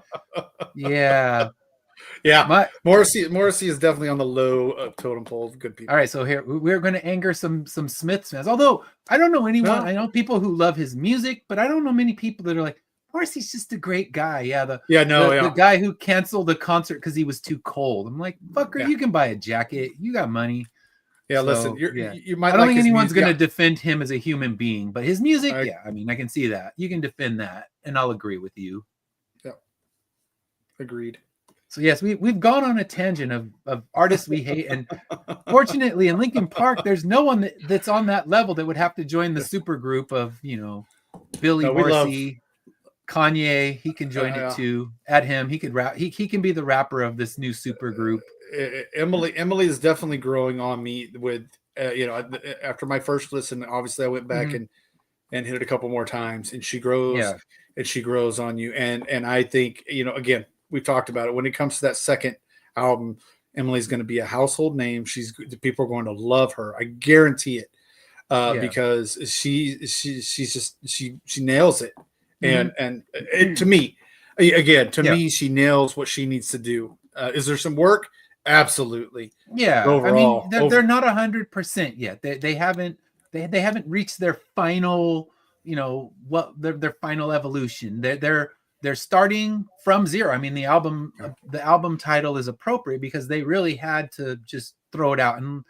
Morrissey is definitely on the low totem pole of good people. All right, so here we're going to anger some Smiths fans. Although I don't know anyone. I know people who love his music, but I don't know many people that are like, Morrissey's just a great guy. Yeah, the guy who canceled the concert because he was too cold. I'm like, fucker, you can buy a jacket. You got money. Yeah, so, listen, you might. I don't think anyone's going to defend him as a human being, but his music, I mean, I can see that. You can defend that, and I'll agree with you. Yeah, agreed. So yes, we've gone on a tangent of artists we hate, and fortunately in Linkin Park, there's no one that's on that level that would have to join the super group of Billy Morrissey, Kanye. He can join it too. Add him. He could rap. He can be the rapper of this new super group. Emily is definitely growing on me with after my first listen. Obviously, I went back and hit it a couple more times, and she grows and she grows on you. And I think again. We've talked about it. When it comes to that second album, Emily's going to be a household name. People are going to love her. I guarantee it, because she nails it. And to me, she nails what she needs to do. Is there some work? Absolutely. Yeah. Overall, I mean, they're not 100% yet. They haven't reached their final, their final evolution. They're starting from zero. I mean, the album title is appropriate because they really had to just throw it out. And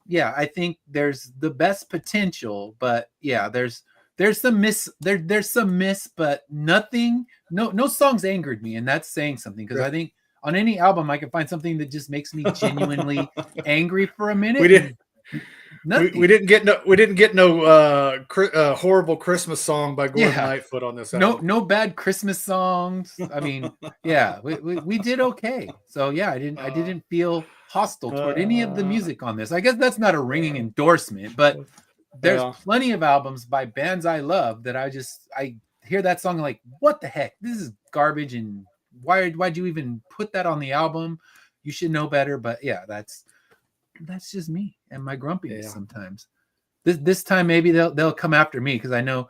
I think there's the best potential, but there's some miss, but nothing, no songs angered me. And that's saying something, because I think on any album I can find something that just makes me genuinely angry for a minute. We didn't get no horrible Christmas song by Gordon Lightfoot on this album. No bad Christmas songs. I mean, we did okay. So I didn't feel hostile toward any of the music on this. I guess that's not a ringing endorsement, but there's plenty of albums by bands I love that I hear that song like, what the heck? This is garbage, and why'd you even put that on the album? You should know better. But that's just me and my grumpiness sometimes. This time maybe they'll come after me, because I know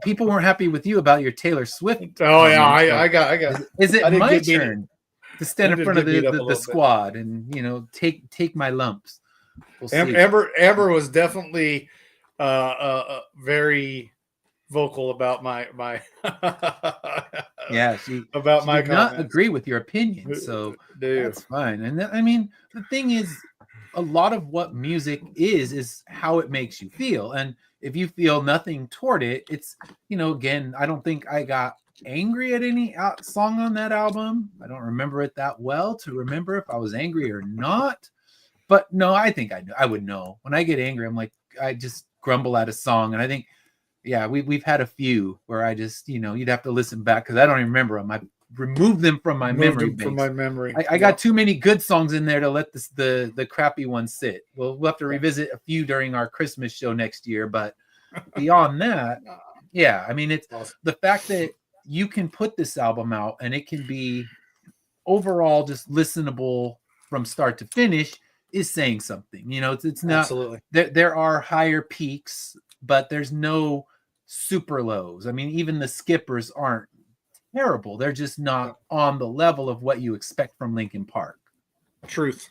people weren't happy with you about your Taylor Swift. Oh yeah, I got. Is it my turn to stand in front of the squad and take my lumps? We'll see. Amber was definitely very vocal about my she did not agree with your opinion, so that's fine. And I mean, the thing is, a lot of what music is how it makes you feel, and if you feel nothing toward it, it's again, I don't think I got angry at any song on that album. I don't remember it that well to remember if I was angry or not, but no, I think I would know. When I get angry, I'm like, I just grumble at a song, and I think we've had a few where I just you'd have to listen back because I don't even remember them. I removed them from my memory. I got too many good songs in there to let the crappy ones sit. We'll have to revisit a few during our Christmas show next year, but beyond that, I mean, it's awesome. The fact that you can put this album out and it can be overall just listenable from start to finish is saying something. It's not absolutely. There are higher peaks, but there's no super lows. I mean, even the skippers aren't terrible. They're just not on the level of what you expect from Linkin Park. Truth.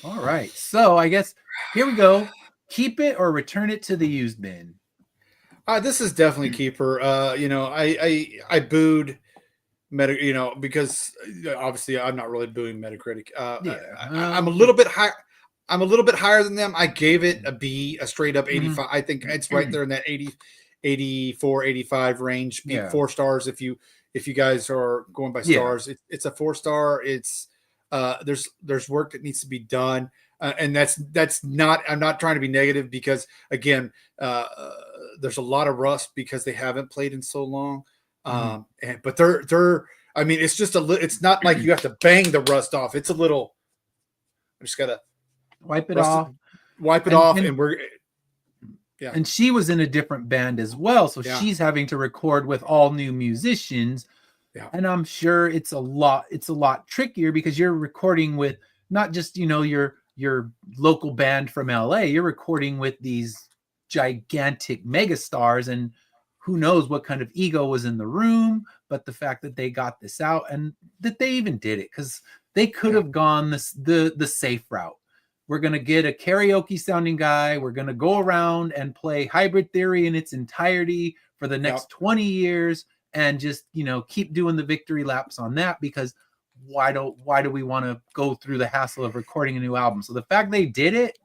All right. So I guess here we go. Keep it or return it to the used bin. This is definitely keeper. I booed because obviously I'm not really booing Metacritic. I'm a little bit high. I'm a little bit higher than them. I gave it a B, a straight up 85. I think it's right there in that 80, 84, 85 range. 4 stars if you guys are going by stars. It's a 4-star. It's there's work that needs to be done. And that's not, I'm not trying to be negative because again, there's a lot of rust because they haven't played in so long. But they're, I mean, it's just it's not like you have to bang the rust off. It's a little, I just gotta wipe it off, and we're, And she was in a different band as well. So she's having to record with all new musicians. Yeah. And I'm sure it's a lot trickier because you're recording with not just, your local band from LA, you're recording with these gigantic megastars, and who knows what kind of ego was in the room, but the fact that they got this out and that they even did it, because they could have gone the safe route. We're going to get a karaoke sounding guy. We're going to go around and play Hybrid Theory in its entirety for the next 20 years and just, keep doing the victory laps on that, because why do we want to go through the hassle of recording a new album? So the fact they did it,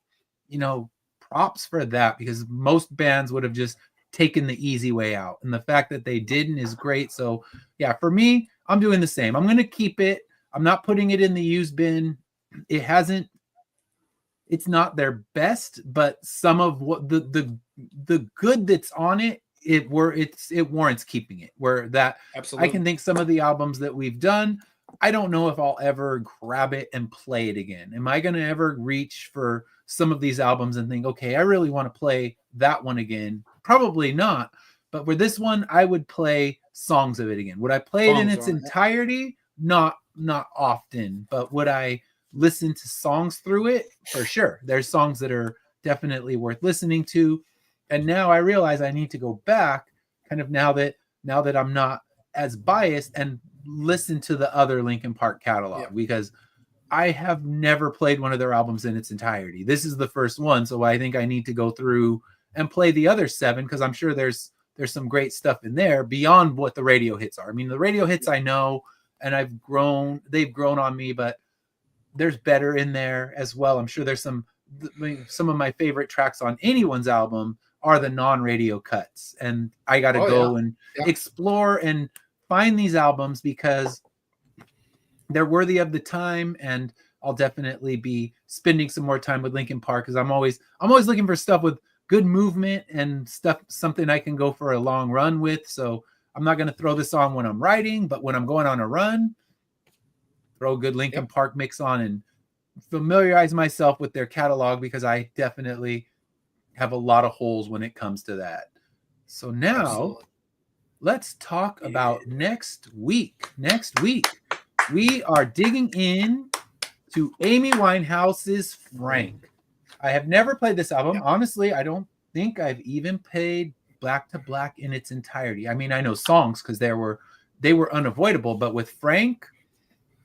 props for that, because most bands would have just taken the easy way out. And the fact that they didn't is great. So yeah, for me, I'm doing the same. I'm going to keep it. I'm not putting it in the used bin. It's not their best, but some of what the good that's on it, it warrants keeping it. Where that absolutely, I can think some of the albums that we've done, I don't know if I'll ever grab it and play it again. Am I going to ever reach for some of these albums and think, okay, I really want to play that one again? Probably not. But for this one, I would play songs of it again. Would I play it in its entirety? Not often. But would I listen to songs through it? For sure. There's songs that are definitely worth listening to. And now I realize I need to go back kind of now that I'm not as biased and listen to the other Linkin Park catalog, because I have never played one of their albums in its entirety. This is the first one. So I think I need to go through and play the other 7, because I'm sure there's some great stuff in there beyond what the radio hits are. I mean, the radio hits I know, and they've grown on me, but there's better in there as well. I'm sure there's some of my favorite tracks on anyone's album are the non-radio cuts. And I got to go and explore and find these albums because they're worthy of the time. And I'll definitely be spending some more time with Linkin Park, because I'm always looking for stuff with good movement and stuff, something I can go for a long run with. So I'm not going to throw this on when I'm writing, but when I'm going on a run, throw a good Linkin Park mix on and familiarize myself with their catalog, because I definitely have a lot of holes when it comes to that. So now let's talk about next week. Next week, we are digging in to Amy Winehouse's Frank. I have never played this album. Honestly, I don't think I've even played Black to Black in its entirety. I mean, I know songs because they were unavoidable, but with Frank,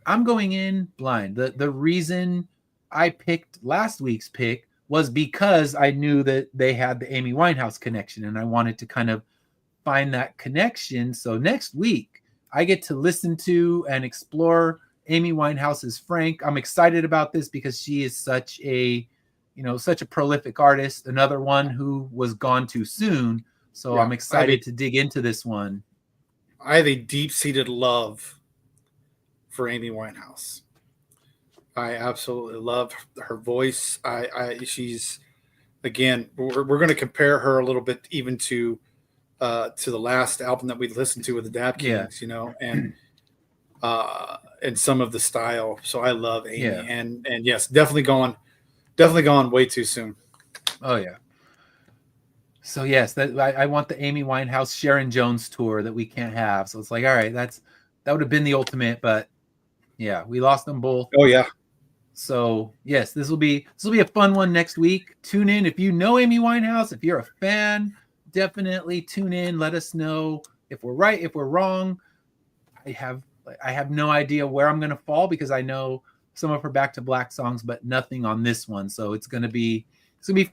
I'm going in blind. The reason I picked last week's pick was because I knew that they had the Amy Winehouse connection, and I wanted to kind of find that connection. So next week, I get to listen to and explore Amy Winehouse's Frank. I'm excited about this because she is such a prolific artist, another one who was gone too soon. So I'm excited to dig into this one. I have a deep-seated love for Amy Winehouse. I absolutely love her voice. She's, again, we're going to compare her a little bit even to the last album that we listened to with the Dap Kings, and some of the style. So I love Amy, and yes, definitely gone way too soon. Oh yeah. So yes, I want the Amy Winehouse Sharon Jones tour that we can't have. So it's like, all right, that would have been the ultimate, but yeah, we lost them both. Oh yeah. So yes, this will be a fun one next week. Tune in if you know Amy Winehouse. If you're a fan, definitely tune in. Let us know if we're right, if we're wrong. I have no idea where I'm going to fall because I know some of her Back to Black songs, but nothing on this one. So it's going to be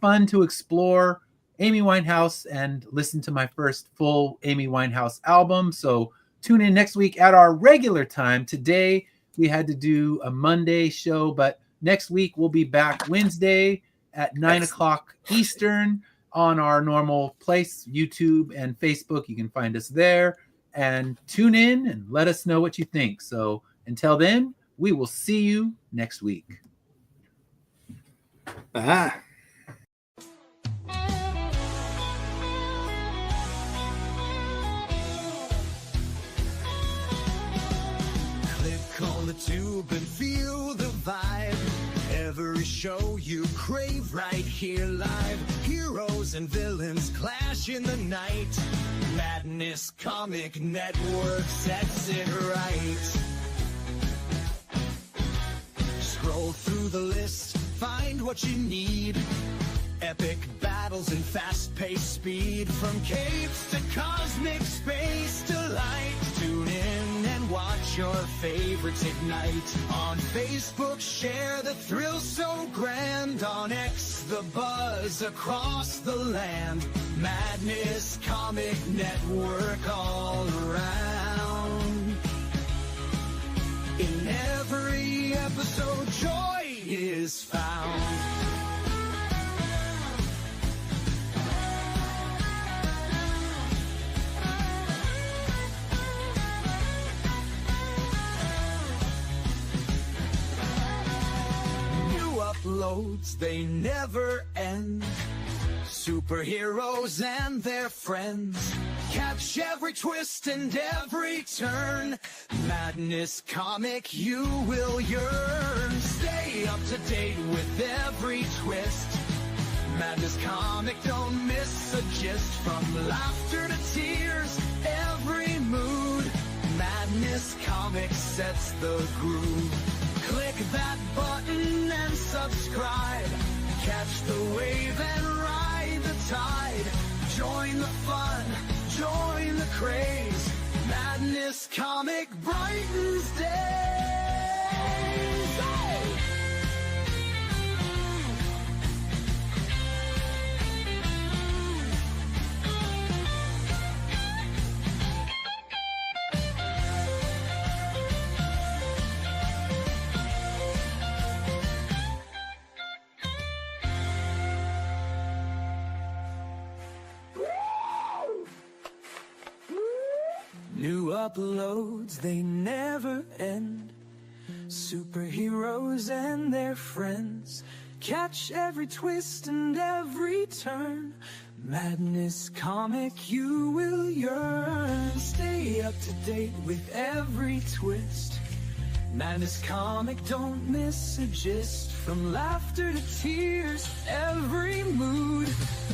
fun to explore Amy Winehouse and listen to my first full Amy Winehouse album. So tune in next week at our regular time. Today we had to do a Monday show, but next week we'll be back Wednesday at 9 o'clock Eastern on our normal place, YouTube and Facebook. You can find us there. And tune in and let us know what you think. So until then, we will see you next week. Ah. Click on the tube and feel the vibe. Every show you crave right here live. Heroes and villains clash in the night. Madness Comic Network sets it right. Scroll through the list, find what you need. Epic battles and fast-paced speed. From capes to cosmic space delight. Tune in and watch your favorites ignite. On Facebook, share the thrill so grand. On X, the buzz across the land. Madness Comic Network all around. In every episode, joy is found. Uploads, they never end. Superheroes and their friends. Catch every twist and every turn. Madness Comic, you will yearn. Stay up to date with every twist. Madness Comic, don't miss a gist. From laughter to tears, every mood. Madness Comic sets the groove. Click that button and subscribe. Catch the wave and ride the tide. Join the fun, join the craze. Madness Comic brightens days. Hey! New uploads, they never end. Superheroes and their friends. Catch every twist and every turn. Madness Comic, you will yearn. Stay up to date with every twist. Madness Comic, don't miss a gist. From laughter to tears, every mood.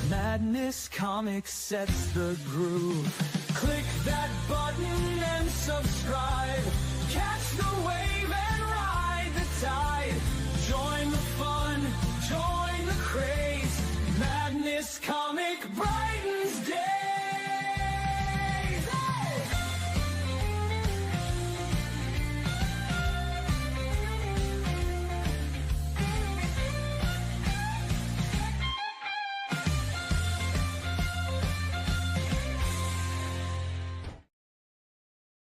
Madness Comic sets the groove. Click that button and subscribe. Catch the wave and ride the tide. Join the fun.